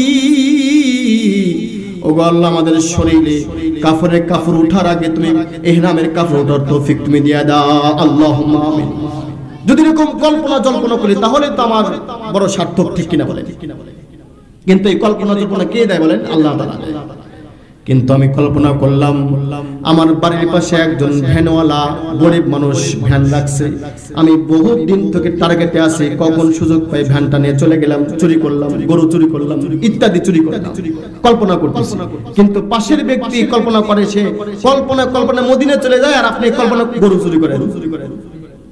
ও গো আল্লাহ আমাদের শরীরে কাফনের কাপড় ওঠার আগে তুমি ইহরামের কাপড় ওঠার তৌফিক তুমি দিয়ে দাও আল্লাহুম্মা আমিন। যদি এরকম কল্পনা জল্পনা করি তাহলে তো আমার বড় সার্থক, ঠিক কিনা বলেন? কিন্তু এই কল্পনা জল্পনা কে দেয় বলেন? আল্লাহ তাআলা। কিন্তু আমি কল্পনা করলাম আমার বাড়ির পাশে একজন ভ্যানওয়ালা গরিব মানুষ ভ্যান রাখছে, আমি বহুত দিন থেকে টার্গেটে আছি, কখন সুযোগ পাই ভ্যানটা নিয়ে চলে গেলাম, চুরি করলাম, গরু চুরি করলাম, ইত্যাদি চুরি করলাম, কল্পনা করতেছি। কিন্তু পাশের ব্যক্তি কল্পনা করে, সে কল্পনা মদিনায় চলে যায়, আর আপনি কল্পনা গরু চুরি করেন।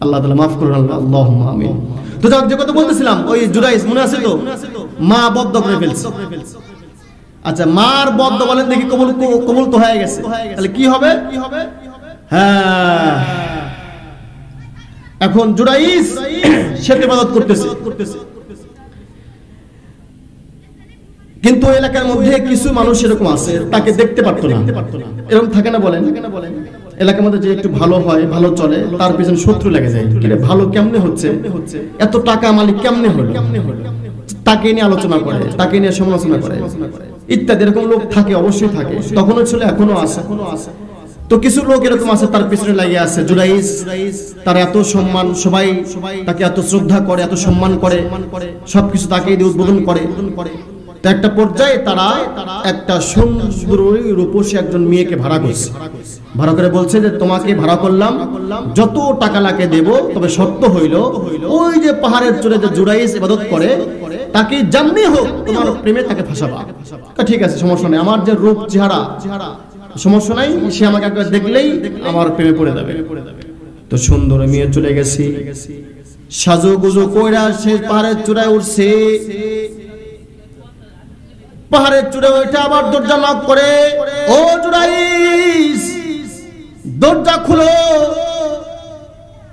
আল্লাহ তাআলা মাফ করুন, আল্লাহুম্মা আমিন। তো যে কথা বলতেছিলাম, ওই জুরাইস মনে আছে তো, মা বদ্ধ করে ফেলছে। আচ্ছা, মার বদ্ধ বলেন দেখি, কবুল তো হয়ে গেছে, তাহলে কি হবে? হ্যাঁ, এখন জুরাইস সে ইবাদত করতেছে, কিন্তু এলাকার মধ্যে কিছু মানুষ এরকম আছে তাকে দেখতে পারতো না। এরকম থাকে না বলেন? এলাকার মধ্যে যে একটু ভালো হয়, ভালো চলে, তার পিছনে শত্রু লেগে যায়, কিরে ভালো কেমনে হচ্ছে, এত টাকা মালিক কেমনে হলো, তাকে নিয়ে আলোচনা করে, তাকে নিয়ে সমালোচনা করে ইত্যাদি। এরকম লোক থাকে, অবশ্যই থাকে, তখনও ছিল, এখনো আছে। তো কিছু লোক এরকম আছে তার পিছনে লাগিয়ে আছে। জুরাইস তার এত সম্মান, সবাই তাকে এত শ্রদ্ধা করে, এত সম্মান করে, সবকিছু তাকে দিয়ে উদ্বোধন করে। তো একটা পর্যায়ে তারা একটা সুন্দরী রূপসী একজন মেয়েকে ভাড়া করছে, ভাড়া করে বলছে যে তোমাকে ভাড়া করলাম, যত টাকা লাগে দেব, তবে শর্ত হইল ওই যে পাহাড়ের চূড়ে যে জুরাইস ইবাদত করে তাকে যেমনি হোক তোমার প্রেমে তাকে ফাঁসাবা। ঠিক আছে, সমস্যা নেই, আমার যে রূপ চেহারা সমস্যা নাই, সে আমাকে একবার দেখলেই আমার প্রেমে পড়ে যাবে। তো সুন্দর মেয়ে চলে গেছি, সাজু গুজু কইরা সে পাহাড়ের চূড়ায় উঠছে। পাহাড়ের চূড়ে ওইটা আবার দরজা নক করে, ও জুরাইস দরজা খুলো।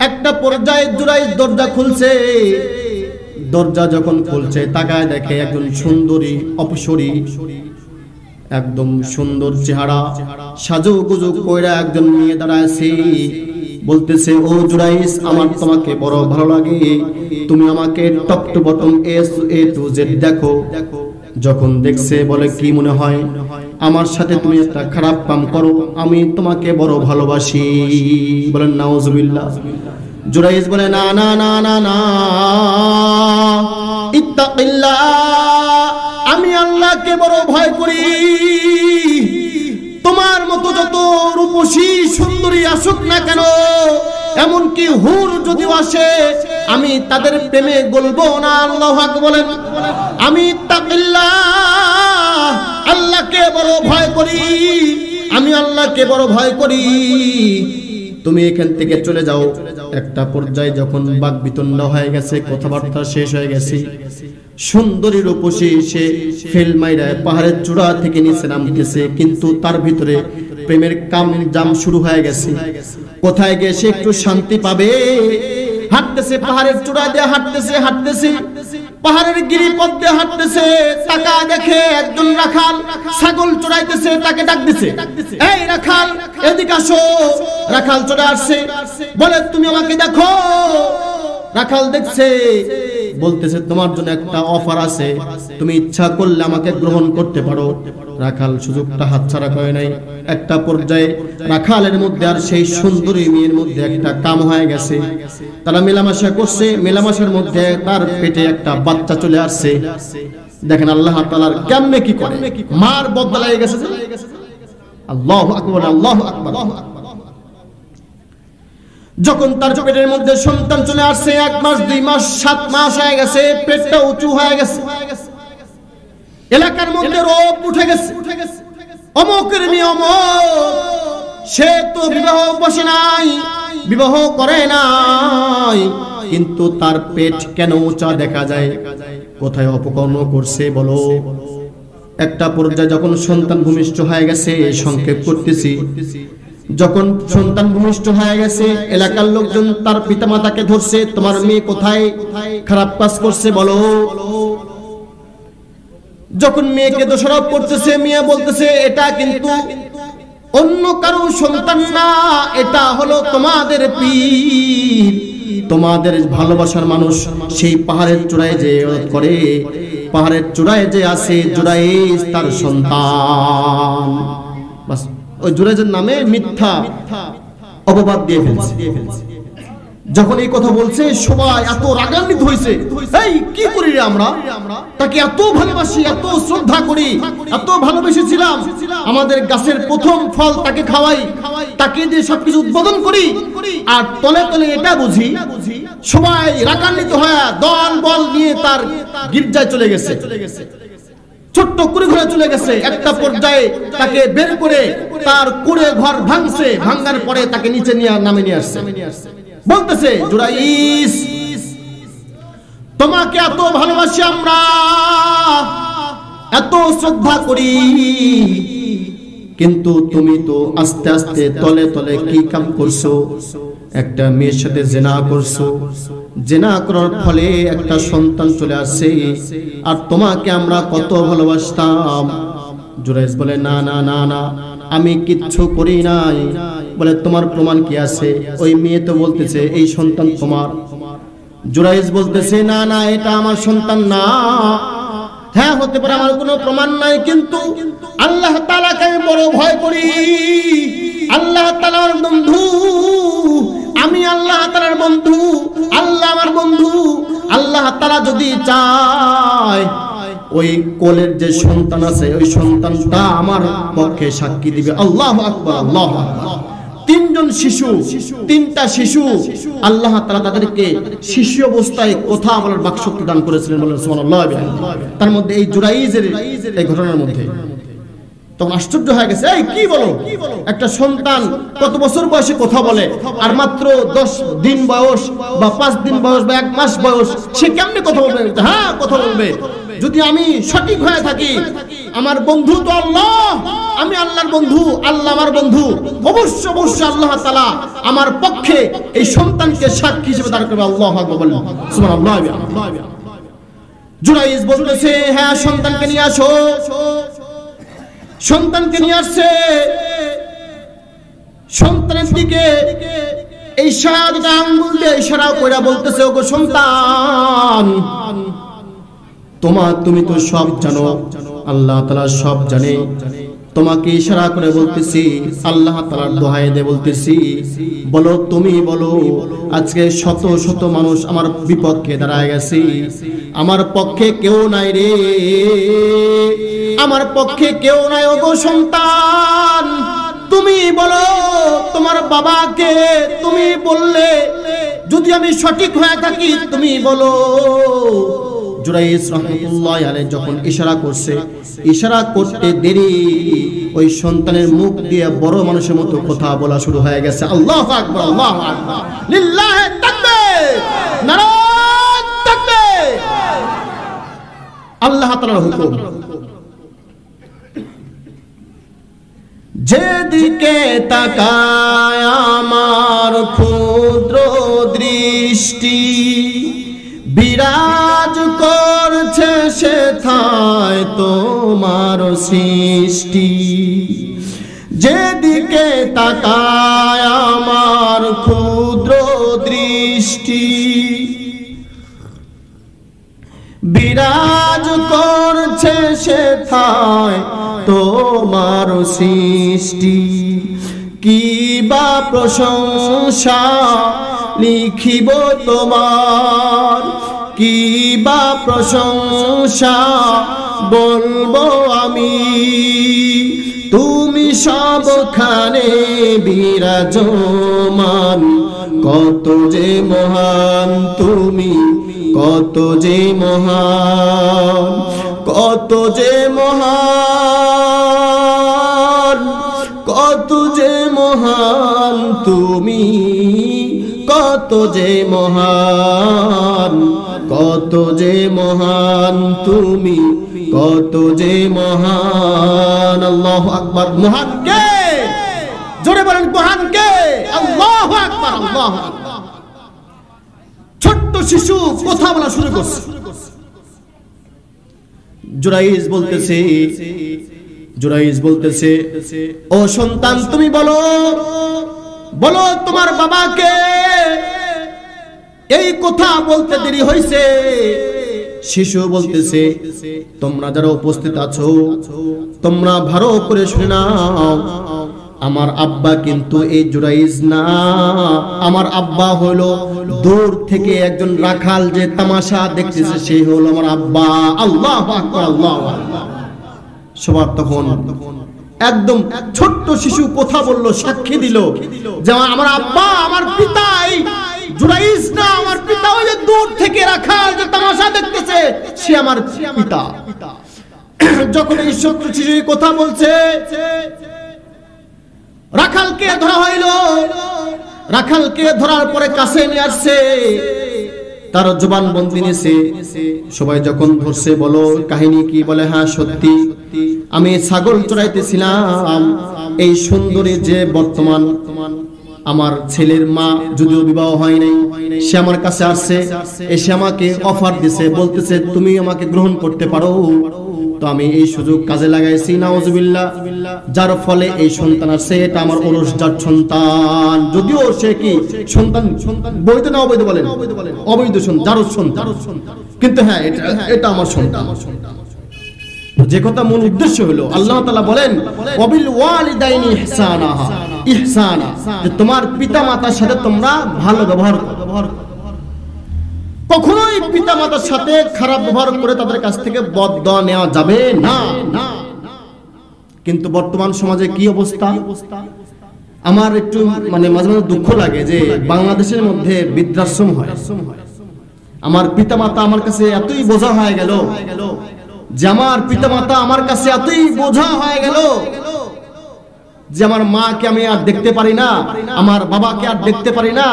একটা পর্যায়ে জুরাইস দরজা খুলছে, দরজা যখন খুলছে তাকায় দেখে একজন সুন্দরী অপসরী, একদম সুন্দর চেহারা, সাজু গুজু কইরা একজন মেয়ে দাঁড়ায়ছে, বলতেছে ও জুরাইস আমার তোমাকে বড় ভালো লাগে, তুমি আমাকে top to bottom A to Z দেখো। যখন দেখছে বলে কি মনে হয় আমার সাথে তুমি একটা খারাপ কাম করো, আমি তোমাকে বড় ভালোবাসি। বলেন নাউজুবিল্লাহ। জুরাইস বলে না না না না না, ইত্তাকিল্লাহ, আমি আল্লাহকে বড় ভয় করি। তোমার মতো যত রূপসী সুন্দরী আসুক না কেন, এমনকি হুর যদি আসে, আমি তাদের প্রেমে গলবো না। আল্লাহু আকবার বলেন। আমি তাকিল্লাহ, আল্লাহকে বড় ভয় করি, আমি আল্লাহকে বড় ভয় করি, তুমি এখান থেকে চলে যাও। একটা পর্যায়ে যখন বাকবিতণ্ডা হয়ে গেছে, কথাবার্তা শেষ হয়ে গেছে, সুন্দরী রূপসী সে ফেল মাইরা পাহাড়ের চূড়া থেকে নিচে নামতেছে, কিন্তু তার ভিতরে প্রেমের কাম জাম শুরু হয়ে গেছে। কোথায় গিয়ে সে একটু শান্তি পাবে? হাঁটতেছে, পাহাড়ের চূড়া দিয়ে হাঁটতেছে, পাহাড়ের গিরিপথ দিয়ে হাঁটতেছে, টাকা দেখে একজন রাখাল ছাগল চড়াইতেছে, তাকে ডাক দিছে, এই রাখাল এদিকে আসো। রাখাল চলে আসছে, বলে তুমি আমাকে দেখো। রাখাল দেখছে, বলতেছে তোমার জন্য একটা অফার আছে, তুমি ইচ্ছা করলে আমাকে গ্রহণ করতে পারো। রাখাল সুযোগটা হাতছাড়া করে নাই। একটা পর্যায়ে রাখালের মধ্যে আর সেই সুন্দরী মেয়ের মধ্যে একটা কাম হয়ে গেছে, তারা মেলামেশা করছে। মেলামেশার মধ্যে তার পেটে একটা বাচ্চা চলে আসছে। দেখেন আল্লাহ তাআলার কেমনে কি করে, মার বদলা লেগে গেছে। আল্লাহু আকবার, আল্লাহু আকবার। যখন তার পেটের মধ্যে সন্তান চলে আসছে, 1 মাস 2 মাস 7 মাস হয়ে গেছে, পেটটা উঁচু হয়ে গেছে, এলাকার মধ্যে রোগ উঠে গেছে, অমুকের নিয়ম, সে তো বিবাহ বসে নাই, বিবাহ করে নাই, কিন্তু তার পেট কেন উঁচা দেখা যায়? কোথায় অপকর্ম করছে বলো? একটা পর্যায়ে যখন সন্তান ভূমিষ্ঠ হয়ে গেছে, সংক্ষেপ করতেছি, যখন সন্তান ভূমিষ্ঠ হয়ে গেছে, এলাকার লোকজন তার পিতামাতাকে ধরছে, তোমার মেয়ে কোথায় খারাপ কাজ করছে বলো। যখন মেয়েকে দোষারোপ করতেছে, মেয়ে বলতেছে এটা কিন্তু অন্য কারো সন্তান না, এটা হলো তোমাদের পীর, তোমাদের ভালোবাসার মানুষ, সেই পাহাড়ের চূড়ায় যে করে, পাহাড়ের চূড়ায় যে আছে জুরাইস তার সন্তান। বাস, ওই জুরাইজের নামে মিথ্যা অপবাদ দিয়ে ফেলছে। যখন এই কথা বলছে সবাই এত রাগান্বিত হয়েছে, এই কি করি রে আমরা, তাকে এত ভালোবাসি, এত শ্রদ্ধা করি, এত ভালোবেসেছিলাম, আমাদের গাছের প্রথম ফল তাকে খাওয়াই, তাকে দিয়ে সবকিছু উদ্বোধন করি, আর তলে তলে এটা বুঝি। সবাই রাগান্বিত হয়ে দল বল নিয়ে তার গির্জায় চলে গেছে, ছোট্ট কুড়ে ঘরে চলে গেছে। একটা পর্যায়ে তাকে বের করে তার কুড়ে ঘর ভাঙছে, ভাঙার পরে তাকে নিচে নিয়ে নামে নিয়ে আসছে। বলতেছে, জুরাইস, তোমাকে এত ভালোবাসি আমরা, এত শ্রদ্ধা করি, কিন্তু তুমি তো আস্তে আস্তে তলে তলে কি কাম করছো, একটা মেয়ের সাথে জিনা করছো, জিনা করার ফলে একটা সন্তান চলে আসছে, আর তোমাকে আমরা কত ভালোবাসতাম। জুরাইস বলে, না না না না, আমি কিচ্ছু করি নাই। বলে, তোমার প্রমাণ কি আছে? ওই মেয়ে তো বলতেছে এই সন্তান তোমার। জুরাইস বলতেছে, না না, এটা আমার সন্তান না। হ্যাঁ হতে পারে, আমার কোনো প্রমাণ নাই, কিন্তু আল্লাহ তাআলাকে আমি বড় ভয় করি। আল্লাহ তাআলার বন্ধু, আমি আল্লাহ তাআলার বন্ধু, আল্লাহ আমার বন্ধু। আল্লাহ তাআলা যদি চায় ওই কোলের যে সন্তান আছে, ওই সন্তানটা আমার পক্ষে সাক্ষী দিবে। আল্লাহু আকবার, আল্লাহু আকবার। তিনজন শিশু, তিনটা শিশু, আল্লাহ তাআলা তাদেরকে শিশু অবস্থায় কথা বলার বাকশক্তি দান করেছিলেন, বলেন সুবহানাল্লাহ। তার মধ্যে এই জুরাইজের এই ঘটনার মধ্যে তখন আশ্চর্য হয়ে গেছে, এই কি বলো, একটা সন্তান কত বছর বয়সে কথা বলে, আর মাত্র 10 দিন বয়স বা 5 দিন বয়স বা 1 মাস বয়স, সে কেমনে কথা বলবে? হ্যাঁ কথা বলবে, যদি আমি সঠিক হয়ে থাকি। আমার বন্ধু তো আল্লাহ, আমি আল্লাহর বন্ধু, আল্লাহ আমার বন্ধু, অবশ্য অবশ্য আল্লাহ তাআলা আমার পক্ষে এই সন্তানকে সাক্ষী হিসেবে দাঁড় করবে। আল্লাহু আকবার, বলেন সুবহানাল্লাহ। জুরাইজ বলতেছে, হ্যাঁ সন্তানকে নিয়ে আসো। সন্তানকে নিয়ে আসছে, সন্তানের দিকে এই শাহাদাত আঙ্গুল দিয়ে ইশারা করে বলতেছে, ওগো সন্তান, তুমি তো সব জানো, আল্লাহ তাআলা সব জানে। তোমাকে ইশারা করে বলতেছি, আল্লাহ তাআলার দোহাই দিয়ে বলতেছি, বলো, তুমি বলো। আজকে শত শত মানুষ আমার বিপক্ষে দাঁড়ায় গেছে, আমার পক্ষে কেউ নাই রে, আমার পক্ষে কেউ নাই। ওগো সন্তান, তুমি বলো তোমার বাবাকে, তুমি বললে যদি আমি সঠিক হয়ে থাকি, তুমি বলো। জুরাইজ রাহমাতুল্লাহ আলাইহি যখন ইশারা করছে, ইশারা করতে দেরি ওই সন্তানের মুখ দিয়ে বড় মানুষের মতো কথা বলা শুরু হয়ে গেছে। আল্লাহু আকবার, আল্লাহু আকবার, লিল্লাহি তাকবীর, নারায়ে তাকবীর। আল্লাহ তাআলার হুকুম, যেদিকে তাকায় আমার ক্ষুদ্র দৃষ্টি, বিরাজ করছে সেথায় তোমার সৃষ্টি। যেদিকে তাকায় আমার ক্ষুদ্র দৃষ্টি, বিরাজ করছে সেথায় তোমার সৃষ্টি। কি বা প্রশংসা লিখিব তোমার, কি বা প্রশংসা বলবো আমি। তুমি সবখানে বিরাজমান, কত যে মহান তুমি, কত যে মহান, কত যে মহান, কত যে মহান তুমি, কত যে মহান, কত যে মহান তুমি, কত যে মহান। আল্লাহু আকবার। মহান কে? জোরে বলেন, মহান কে? আল্লাহু আকবার, আল্লাহু আকবার। ছোট্ট শিশু কথা বলা শুরু করছে। জুরাইজ বলতেছে, জুরাইজ বলতেছে, ও সন্তান, তুমি বলো, বলো তোমার বাবাকে। এই কথা বলতে দেরি হয়েছে। শিশু বলতেছে, তোমরা যারা উপস্থিত আছো, তোমরা ভালো করে শুনে নাও। আমার আব্বা কিন্তু এই জুরাইজ না, আমার আব্বা হলো দূর থেকে একজন রাখাল যে তামাশা দেখতেছে সেই হলো আমার আব্বা। আল্লাহু আকবার, আল্লাহু আকবার। সবার তখন একদম ছোট্ট শিশু কথা বললো, সাক্ষী দিল যে আমার আব্বা, আমার পিতা এই জুরাইজ না, আমার পিতা ওই যে দূর থেকে রাখাল যে তামাশা দেখতেছে সে আমার পিতা। যখন এই ছোট্ট শিশু কথা বলছে, রাখালকে ধরা হইল। রাখালকে ধরার পরে কাছে নিয়ে আসছে, তার জবান বন্দি নিয়েছে। সবাই যখন ধরছে, বলো কাহিনী কি? বলে হ্যাঁ সত্যি, আমি ছাগল চড়াইতেছিলাম। এই সুন্দরী যে বর্তমান আমার ছেলের মা, যদিও বিবাহ হয় নাই, সে আমার কাছে আসছে, এসে আমাকে অফার দিছে, বলতেছে তুমি আমাকে গ্রহণ করতে পারো। তো আমি এই সুযোগ কাজে লাগাইছি, নাউজুবিল্লাহ, যার ফলে এই সন্তান আসছে। এটা আমার ওরসজাত সন্তান, যদিও সে কি সন্তান বৈধ না অবৈধ বলেন? অবৈধ সন্তান, সন্তান, কিন্তু হ্যাঁ এটা আমার সন্তান। যে কথা মূল উদ্দেশ্য হলো, আল্লাহ তাআলা বলেন ওয়াবিল ওয়ালিদাইনি ইহসানা, ইহসানা, যে তোমার পিতামাতার সাথে তোমরা ভালো ব্যবহার করো। কখনোই পিতামাতার সাথে খারাপ ব্যবহার করে তাদের কাছ থেকে বদদোয়া নেওয়া যাবে না। কিন্তু বর্তমান সমাজে কি অবস্থা, আমার একটু মানে মাঝে মাঝে দুঃখ লাগে যে বাংলাদেশের মধ্যে বৃদ্ধাশ্রম হয়। আমার পিতামাতা আমার কাছে এতই বোঝা হয়ে গেল, যে আমার পিতামাতা আমার কাছে এতই বোঝা হয়ে গেল যে আমার মাকে আমি আর দেখতে পারি না, আমার বাবাকে আর দেখতে পারি না।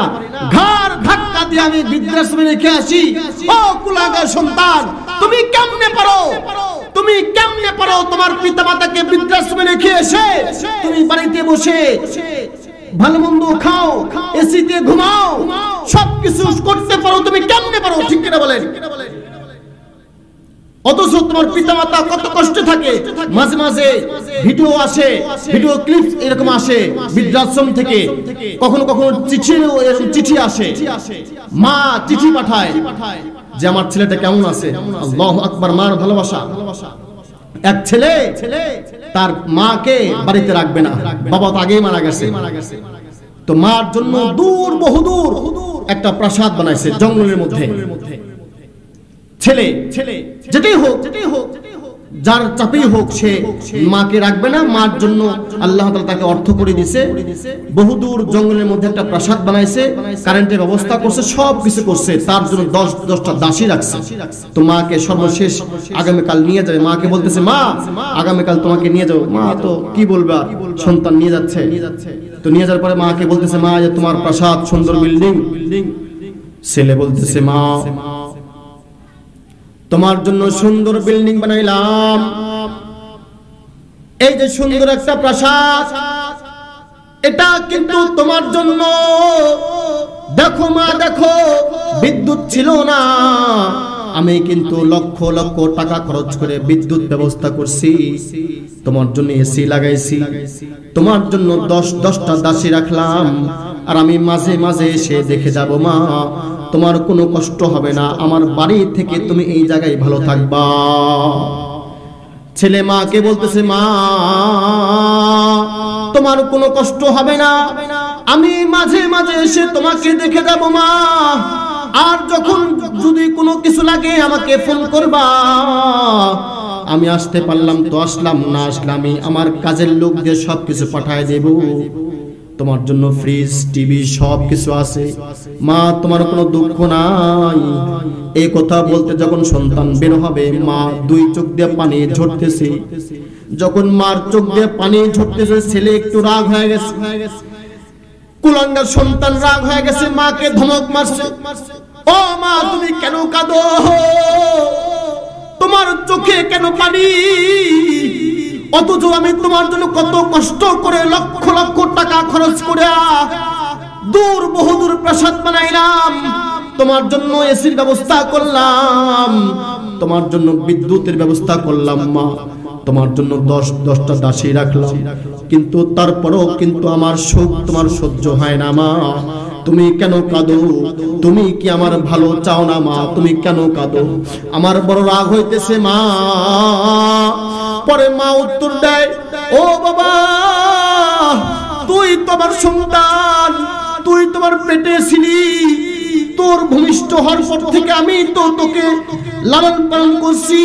ঘাড় ধাক্কা দিয়ে আমি বৃদ্ধাশ্রমে রেখে আসি। ও কুলাঙ্গার সন্তান, তুমি কেমনে পারো, তুমি কেমনে পারো তোমার পিতামাতাকে বৃদ্ধাশ্রমে রেখে এসে তুমি বাড়িতে বসে ভালো মন্দ খাও, এসিতে ঘুমাও, সবকিছু করতে পারো, তুমি কেমনে পারো? ঠিক কিনা বলেন? অথচ তোমার পিতামাতা কত কষ্টে থাকে। মাঝে মাঝে ভিডিও আসে, ভিডিও ক্লিপ এরকম আসে বৃদ্ধাশ্রম থেকে, কখনো কখনো চিঠি আসে, মা চিঠি পাঠায় যে আমার ছেলেটা কেমন আছে। আল্লাহু আকবার, মার ভালোবাসা। এক ছেলে তার মাকে বাড়িতে রাখবে না, বাবা তো আগেই মারা গেছে, তো মার জন্য দূর বহুদূর একটা প্রাসাদ বানাইছে জঙ্গলের মধ্যে। ছেলে যেটাই হোক, যার চাপেই হোক, সে মাকে রাখবে না। মার জন্য আল্লাহ তাআলা তাকে অর্থ করে দিয়েছে, বহুদূর জঙ্গলের মধ্যে একটা প্রাসাদ বানাইছে, কারেন্টের ব্যবস্থা করছে, সব কিছু করছে, তার জন্য 10টা দাসী রাখছে। তো মাকে সর্বশেষ আগামীকাল নিয়ে যাবে। মাকে বলতেছে, মা আগামীকাল তোমাকে নিয়ে যাবো। মা তো কি বলবে, সন্তান নিয়ে যাচ্ছে। তো নিয়ে যাওয়ার পরে মাকে বলতেছে, মা যে তোমার প্রাসাদ, সুন্দর বিল্ডিং। ছেলে বলতেছে, মা তোমার জন্য সুন্দর বিল্ডিং বানাইলাম, এই যে সুন্দর একটা প্রাসাদ, এটা কিন্তু তোমার জন্য। দেখো মা, দেখো বিদ্যুৎ ছিল না, আমি কিন্তু লক্ষ লক্ষ টাকা খরচ করে বিদ্যুৎ ব্যবস্থা করছি, তোমার জন্য এসি লাগাইছি, তোমার জন্য 10টা দাসী রাখলাম, আর আমি মাঝে মাঝে এসে দেখে যাব মা, তোমার কোনো কষ্ট হবে না, আমার বাড়ি থেকে তুমি এই জায়গায় ভালো থাকবা। ছেলে মাকে বলতেছে, মা তোমার কোনো কষ্ট হবে না, আমি মাঝে মাঝে এসে তোমাকে দেখে যাব মা, আর যখন যদি কোনো কিছু লাগে আমাকে ফোন করবা। আমি আসতে পারলাম তো আসলাম, না আসলে আমি আমার কাজের লোক দিয়ে সবকিছু পাঠায় দেব, তোমার জন্য ফ্রিজ, টিভি সব কিছু আছে, মা তোমার কোনো দুঃখ নাই। এই কথা বলতে যখন সন্তান বের হবে, মা 2 চোখ দিয়ে পানি ঝরতেছে। যখন মার চোখ দিয়ে পানি ঝরতেছে, ছেলে একটু রাগ হয়ে গেছে, কুলাঙ্গার সন্তান রাগ হয়ে গেছে, মাকে ধমক মারছে, ও মা তুমি কেন কাঁদো, তোমার চোখে কেন পানি, অথচ আমি তোমার জন্য কত কষ্ট করে লক্ষ লক্ষ টাকা খরচ করে দূর বহুদূর প্রাসাদ বানাইলাম, তোমার জন্য এসির ব্যবস্থা করলাম, তোমার জন্য বিদ্যুতের ব্যবস্থা করলাম মা, তোমার জন্য 10টা দাসী রাখলাম, কিন্তু তারপরও কিন্তু আমার সুখ তোমার সহ্য হয় না মা, তুমি কেন কাঁদো, তুমি কি আমার ভালো চাও না মা, তুমি কেন কাঁদো, আমার বড় রাগ হইতেছে মা। পরে মা উত্তর দেয়, ও বাবা তুই তোমার সন্তান, তুই তোমার পেটে ছিলি, তোর ভূমিষ্ঠ হওয়ার পর থেকে আমি তো তোকে লালন পালন করছি,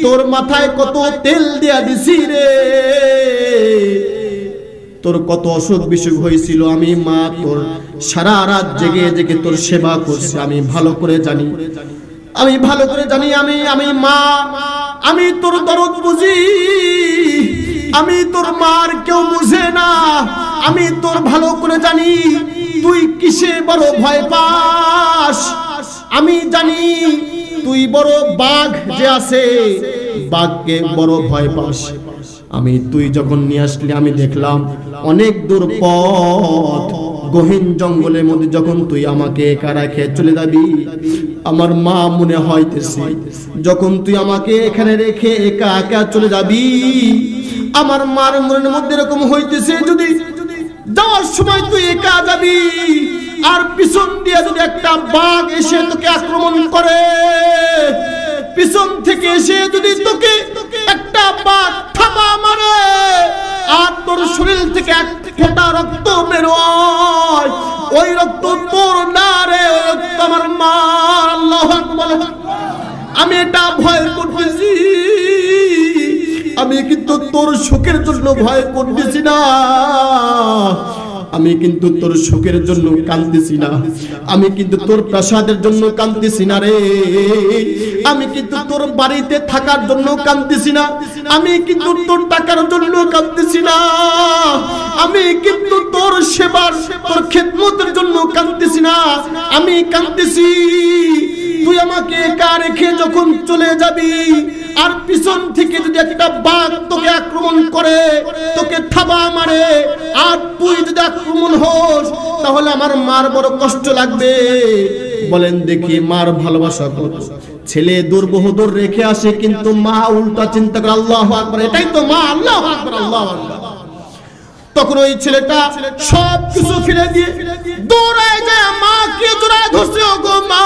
তোর মাথায় কত তেল দেয়া দিছি রে, তোর কত অসুখ বিসুখ হয়েছিল, আমি মা তোর সারা রাত জেগে জেগে তোর সেবা করছি, আমি ভালো করে জানি, আমি ভালো করে জানি, আমি মা, আমি তোর দরদ বুঝি, আমি তোর মার কেউ বুঝে না, আমি তোর ভালো করে জানি তুই কিসে বড় ভয় পাস, আমি জানি তুই বড় বাঘ যে আছে বাঘকে বড় ভয় পাস। আমি তুই যখন নিয়ে আসলি আমি দেখলাম অনেক দূর পথ, গহীন জঙ্গলের মধ্যে যখন তুই আমাকে একা রেখে চলে যাবি, আমার মা মনে হইতেছে যখন তুই আমাকে এখানে রেখে একা একা চলে যাবি, আমার মার মনের মধ্যে এরকম হইতেছে যদি যাওয়ার সময় তুই একা যাবি আর পিছন দিয়ে যদি একটা বাঘ এসে তোকে আক্রমণ করে, পিছন থেকে এসে যদি তোকে একটা বাঘ থাবা মারে আর তোর শরীর থেকে এক ফোঁটা রক্ত বেরোয়, ওই রক্ত তোর না রে, ওই রক্ত আমার মা। আল্লাহু আকবার। আমি এটা ভয় করতেছি, আমি কিন্তু তোর সুখের জন্য ভয় করতেছি না, আমি কিন্তু তোর সুখের জন্য কাঁদতেছি না, আমি কিন্তু তোর প্রাসাদের জন্য কাঁদতেছি না রে, আমি কিন্তু তোর বাড়িতে থাকার জন্য কাঁদতেছি না, আমি কিন্তু তোর টাকার জন্য কাঁদতেছি না, আমি কিন্তু তোর সেবার তোর খেদমতের জন্য কাঁদতেছি না, আমি কাঁদতেছি তুই আমাকে একা রেখে যখন চলে যাবি আর পিছন থেকে যদি একটা বাঘ তোকে আক্রমণ করে, তোকে থাবা মারে আর তুই যদি আক্রমণ হোস, তাহলে আমার মার বড় কষ্ট লাগবে। বলেন দেখি মার ভালোবাসা কত। ছেলে দুর্বহদুর রেখে আসে কিন্তু মা উল্টা চিন্তা করে আল্লাহু আকবার, এটাই তো মা। আল্লাহু আকবার, আল্লাহু আকবার। তখন ওই ছেলেটা সব কিছু ফেলে দিয়ে দৌড়ায় যায় মাকে জড়ায় ধরছে, ও গো মা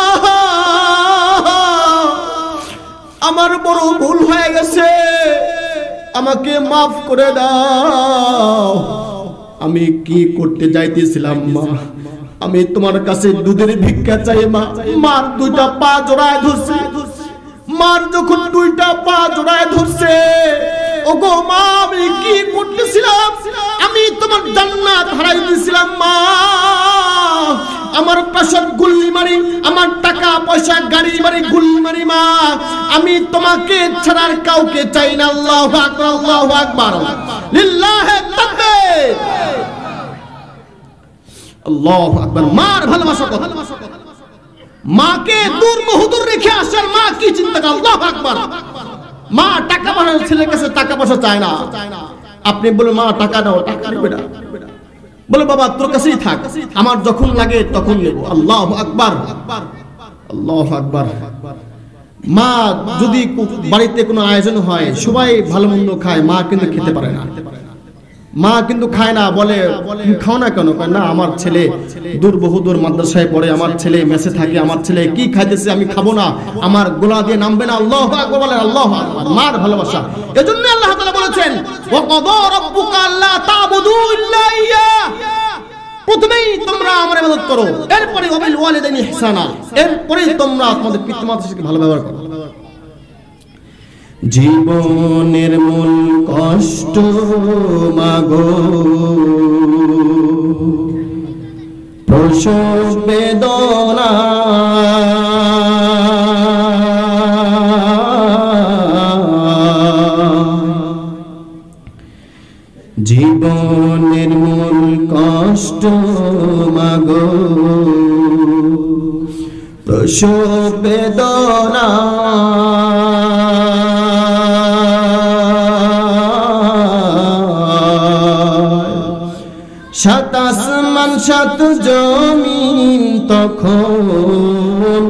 আমার বড় ভুল হয়ে গেছে, আমাকে মাফ করে দাও, আমি কি করতে যাইতেছিলাম মা, আমি তোমার কাছে দুধের ভিক্ষা চাই মা। মার দুইটা পা জড়ায় ধরছে, মার যখন দুইটা পা জড়ায় ধরছে, ওগো মা আমি কি করতেছিলাম, আমি তোমার জান্নাত হারাই দিয়েছিলাম মা, আমার প্রাসাদ গুল্লি মারি, আমার টাকা পয়সা গাড়ি বাড়ি গুল্লি মারি মা, আমি তোমাকে ছাড়া আর কাউকে চাই না। আল্লাহু আকবার, আল্লাহু আকবার, লিল্লাহি তাকবীর, আল্লাহু আকবার। মার ভালোবাসা কত, মাকে দূর বহুদূর রেখে আসার মা কি চিন্তা করে। আল্লাহু আকবার। মা টাকা পয়সা ছেলের কাছে টাকা পয়সা চায় না, আপনি বলে মা টাকা দাও, টাকা নেবে না, বলে বাবা তোর কাছেই থাক, আমার যখন লাগে তখন নেব। আল্লাহু আকবার, আল্লাহু আকবার। মা যদি বাড়িতে কোনো আয়োজন হয় সবাই ভালো মন্দ খায়, মা কিন্তু খেতে পারে না, মা কিন্তু খায় না, বলে খাও না কেন, না আমার ছেলে দূর বহুদূর মাদ্রাসায় পড়ে, আমার ছেলে মেসে থাকে, আমার ছেলে কি খাইতেছে আমি খাবো না, আমার গোলা দিয়ে নামবে না। আল্লাহু আকবার বলেন, আল্লাহু আকবার। মার ভালোবাসা, এজন্য আল্লাহ তাআলা বলেছেন ওয়া ক্বাদা রাব্বুকা আল্লা তা'বুদু ইল্লা ইয়্যাহ, প্রথমেই তোমরা আমার ইবাদত করো, এরপরে ওয়াবিল ওয়ালিদাইনি ইহসানা, এরপরে তোমরা তোমাদের পিতামাতার সাথে ভালো ব্যবহার করো। জীবনের মূল কষ্ট মাগো প্রসব বেদনা, জীবনের মূল কষ্ট মাগো প্রসব বেদনা, সাত আসমান সাত জমিন তখন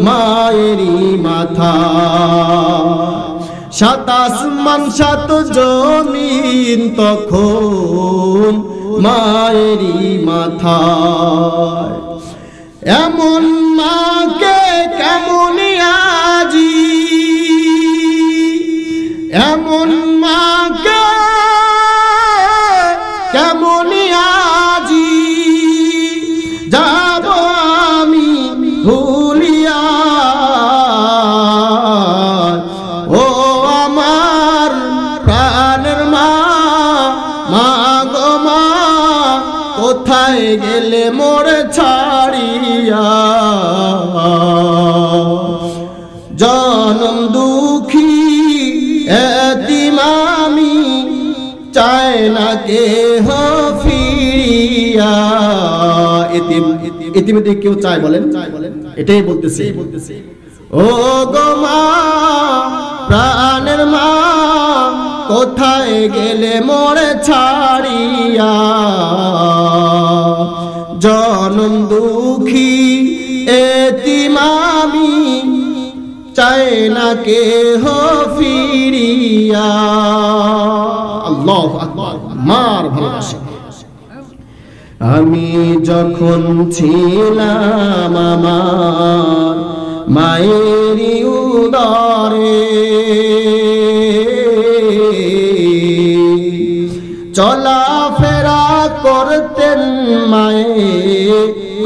মায়েরই মাথা, সাত আসমান সাত জমিন তখন মায়েরই মাথা, এমন মাকে কেমন আজি, এমন মাকে ও আমার প্রাণের মা, মা গো মা, কোথায় গেলে মোরে ছাড়িয়া? জনম দুঃখী এতিম আমি, চাই না কেহ ফিরিয়া। ইতিমধ্যে কেউ চায় বলেন? এটাই বলতেছে। ও গো মা, প্রাণের মা, কোথায় গেলে মোরে ছাড়িয়া? জনম দুঃখী এতিম আমি, চাই না কেহ ফিরিয়া। আল্লাহু আকবার। মার ভালোবাসা। আমি যখন ছিলাম আমার মায়েরই উদরে, চলাফেরা করতেন মায়ে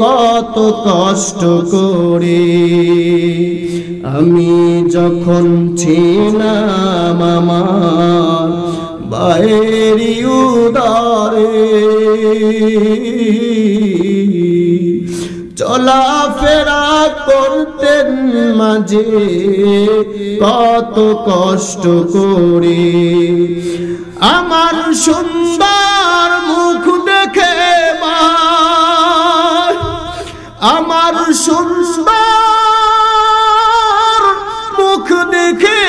কত কষ্ট করে। আমি যখন ছিলাম আমার মায়েরই উদরে, চলাফেরা করতেন মাঝে কত কষ্ট করে। আমার সুন্দর মুখ দেখে মা, আমার সুন্দর মুখ দেখে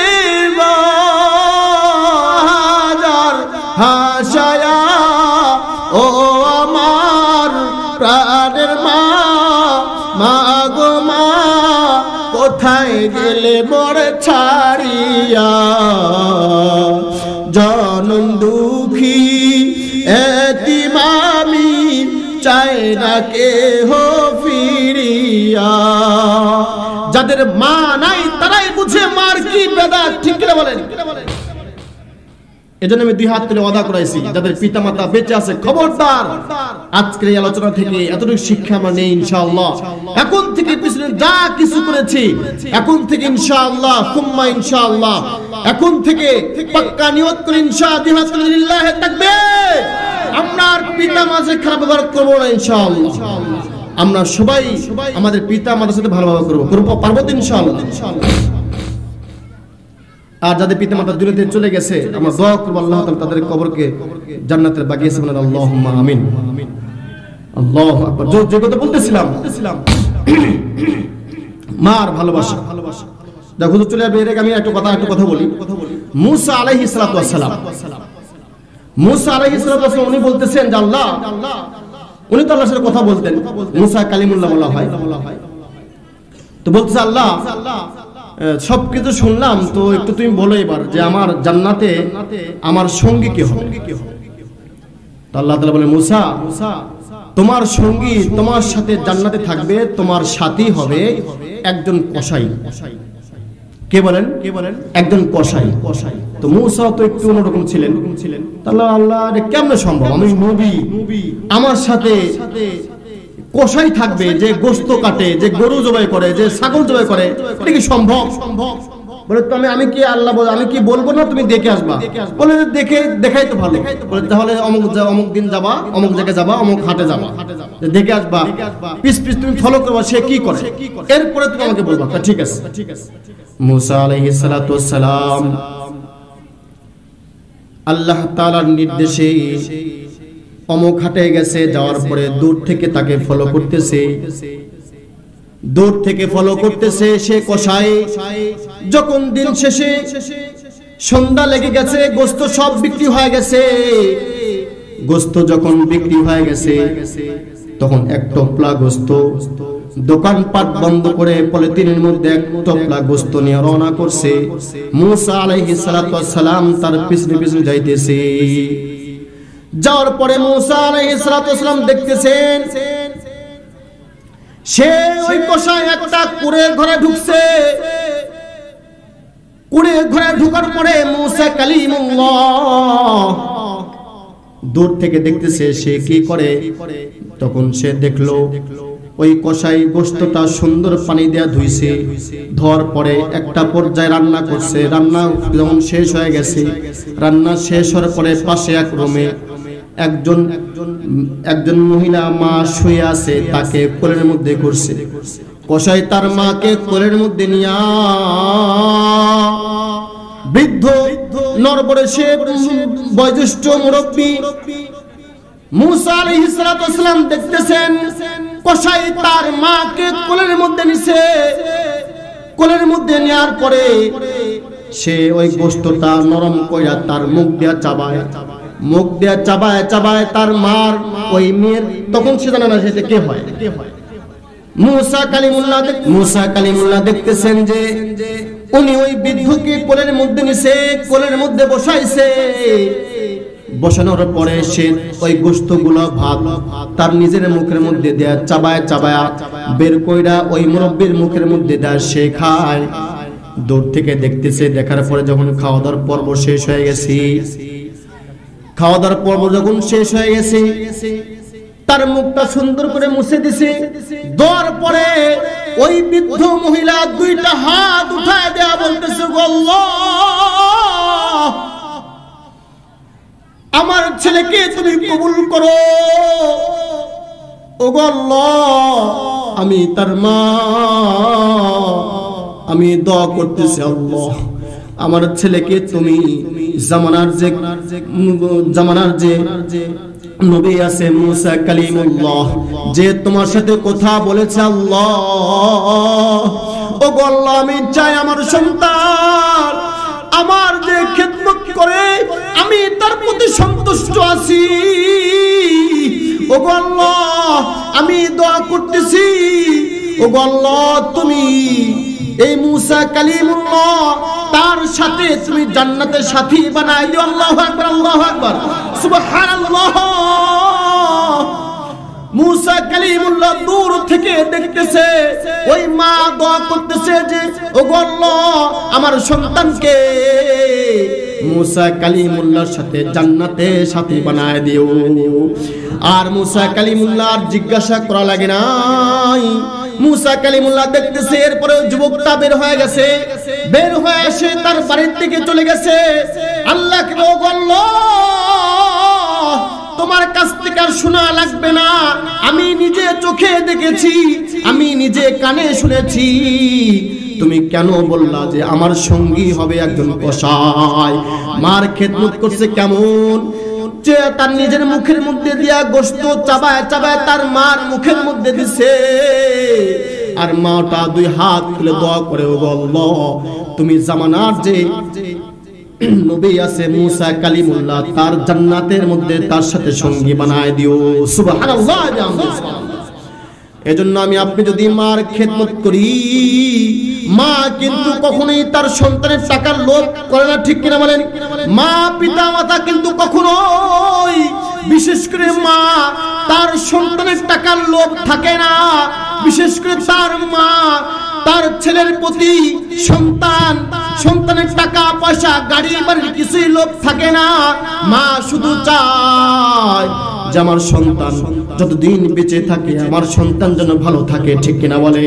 বাজার হাসায়া, ও আমার প্রাণের মা, মা গো মা, কোথায় গেলে মোরে ছাড়িয়া? জনম দুঃখী এতিম আমি, চাই না কেহ ফিরিয়া। যাদের মা নাই তারাই বুঝে মার কি বেদা, ঠিক করে বলেন? এজন্য আমি দুই হাত তুলে ওয়াদা করাইছি, যাদের পিতা মাতা বেঁচে আছে খবরদার আজকের এই আলোচনা থেকে এতটুকু শিক্ষা আমরা নেই ইনশাআল্লাহ। এখন থেকে পিছনে যা কিছু করেছি, এখন থেকে ইনশাআল্লাহ সুম্মা ইনশাআল্লাহ, এখন থেকে পাক্কা নিয়ত করে ইনশাআল্লাহ তাকবীর, আমরা আর পিতা মাঝে খারাপ ব্যবহার করব না ইনশাআল্লাহ। আমরা সবাই আমাদের পিতা মাতার সাথে ভালো ব্যবহার করব, পারবো তো ইনশাআল্লাহ। আর যাদের পিতা মাতা দুনিয়াতে চলে গেছে, আমরা দোয়া করব আল্লাহ তাআলা তাদের কবরকে জান্নাতের বাগিচা বানান, আল্লাহুম্মা আমিন। আল্লাহু আকবার। যে কথা বলতেছিলাম, মার ভালোবাসা। দেখো হুজুর চলে যাবে এর আগে আমি একটু কথা বলি। মুসা আলাইহিস সালাতু ওয়াস সালাম, মুসা আলাইহিস সালাতু ওয়াস সালাম উনি বলতেছেন যে আল্লাহ, উনি তো আল্লাহর সাথে কথা বলতেন, মুসা কালিমুল্লাহ বলা হয়। তো বলতেছে আল্লাহ, সবকিছু শুনলাম, তো একটু তুমি বলো এবার যে আমার জান্নাতে আমার সঙ্গী কে হবে? তো আল্লাহ তাআলা বলে, মুসা, তোমার সঙ্গী তোমার সাথে জান্নাতে থাকবে, তোমার সাথী হবে একজন কসাই। কে বলেন? একজন কসাই। তো মুসা তো একটু অন্যরকম ছিলেন। তাহলে আল্লাহ, কেমনে সম্ভব? আমি নবী, আমার সাথে কসাই থাকবে যে গোশত কাটে, যে গরু জবাই করে, যে ছাগল জবাই করে, এটা কি সম্ভব? বলে তো আমি কি আল্লাহ বলে আমি কি বলবো না, তুমি দেখে আসবা? বলে দেখাই তো ভালো। বলে তাহলে অমুক দিন যাবা, অমুক জায়গায় যাবা, অমুক হাটে যাবা, দেখে আসবা, পিস তুমি ফলো করবা সে কি করে, এরপরে তুমি আমাকে বলবা। ঠিক আছে। মুসা আলাইহিস সালাতু ওয়াস সালাম আল্লাহ তাআলার নির্দেশে অমুক হাটে গেছে, যাওয়ার পরে দূর থেকে তাকে ফলো করতেছে, সে কসাই। যখন দিন শেষে সন্ধ্যা লেগে গেছে, গোশত সব বিক্রি হয়ে গেছে, গোশত যখন বিক্রি হয়ে গেছে, তখন এক টপলা গোশত দোকানপাট বন্ধ করে পলিথিনের মধ্যে এক টপলা গোশত নিয়ে রওনা করছে। মুসা আলাইহিস সালাতু ওয়াস সালাম তার পিছনে পিছনে যাইতেছে। যাওয়ার পরে মুসা আলাইহিস সালাতু ওয়াস সালাম দেখতেছেন সে ওই কসাই একটা কুড়ের ঘরে ঢুকছে। কুড়ের ঘরে ঢোকার পরে মুসা কালিমুল্লাহ দূর থেকে দেখতেছে সে কি করে। তখন সে দেখলো ওই কষাই গোশতটা সুন্দর পানি দিয়ে ধুইছে, ধোয়ার পরে একটা পর্যায়ে রান্না করছে। রান্না যখন শেষ হয়ে গেছে, রান্না শেষ হওয়ার পরে পাশে এক রুমে একজন মহিলা মা শুয়ে আছে, তাকে কোলের মধ্যে করছে। কষাই তার মাকে কোলের মধ্যে নিয়া বৃদ্ধ নরবরেশে বয়োজ্যেষ্ঠ মুরব্বী মুসা আলাইহিস সালাতু ওয়াস সালাম দেখতেছেন কষাই তার মাকে কোলের মধ্যে নিছে। কোলের মধ্যে নেওয়ার পরে সে ওই গোশতটা নরম কইরা তার মুখ দিয়া চাবায়, মুখ দিয়া চাবায় চাবায় তার মার ওই মেয়ের, তখন সে জানে না সেটা কে হয়। মুসা কালিমুল্লাহ দেখতেছেন যে উনি ওই বৃদ্ধকে কোলের মধ্যে নিছে, কোলের মধ্যে বসাইছে। বসানোর পরে সে ওই গোশতগুলো ভাত তার নিজের মুখের মধ্যে দেয়া চাবায় চাবায় বের কইরা ওই মুরব্বির মুখের মধ্যে দেয়া সে খায়। দূর থেকে দেখতেছে, দেখার পরে যখন খাওয়া দাওয়ার পর্ব শেষ হয়ে গেছে, তার মুখটা সুন্দর করে মুছে দিছে। দেওয়ার পরে ওই বৃদ্ধ মহিলা দুইটা হাত উঠায় দেয়া বলতেছে, আল্লাহ, আমার ছেলেকে তুমি কবুল করো। ওগো আল্লাহ, আমি তার মা, আমি দোয়া করতেছি, আল্লাহ আমার ছেলেকে তুমি জামানার যে নবী আছে মুসা কালিমুল্লাহ, যে তোমার সাথে কথা বলেছে, আল্লাহ ওগো আল্লাহ, আমি চাই আমার সন্তান আমার যে খেদমত করে আমি তার প্রতি সন্তুষ্ট আছি। ওগো আল্লাহ, আমি দোয়া করতেছি, ওগো আল্লাহ তুমি এই মুসা কালিমুল্লাহ তার সাথে তুমি জান্নাতের সাথী বানাই দিও। আল্লাহু আকবার, আল্লাহু আকবার, সুবহানাল্লাহ। মুসা কালিমুল্লাহ দূর থেকে দেখতেছে ওই মা দোয়া করতেছে যে ওগো আল্লাহ আমার সন্তানকে মুসা কালিমুল্লাহর সাথে জান্নাতে সাথী বানায় দিও। আর মুসা কালিমুল্লাহ আর জিজ্ঞাসা করা লাগে নাই। মুসা কালিমুল্লাহ দেখতেছে এরপরে যুবকটা বের হয়ে গেছে, বের হয়ে এসে তার বাড়ির দিকে চলে গেছে। আল্লাহকে ওগো আল্লাহ, তোমার কাছ থেকে আর শোনা লাগবে না, আমি নিজে চোখে দেখেছি, আমি নিজে কানে শুনেছি। তুমি কেন বললা যে আমার সঙ্গী হবে একজন কসাই? মার খেদমত করছে কেমন, যে তার নিজের মুখের মধ্যে দিয়া গোশত চাবায় চাবায় তার মার মুখের মধ্যে দিছে। আর মাটা দুই হাত তুলে দোয়া করে, ওগো আল্লাহ তুমি জামানার যে নবী আছে মুসা কালিমুল্লাহ তার জান্নাতের মধ্যে তার সাথে সঙ্গী বানায় দিও। সুবহানাল্লাহ। এজন্য আমি আপনি যদি মার খেদমত করি, মা কিন্তু কখনোই তার সন্তানের টাকার লোভ করে না, ঠিক কিনা বলেন? মা পিতা মাতা কিন্তু কখনোই, বিশেষ করে মা, তার সন্তানের টাকার লোভ থাকে না। বিশেষ করে তার মা তার ছেলের প্রতি সন্তানের টাকা পয়সা গাড়ি বাড়ির কিছুই লোভ থাকে না। মা শুধু চায় যে আমার সন্তান যতদিন বেঁচে থাকে আমার সন্তান যেন ভালো থাকে, ঠিক কিনা বলে?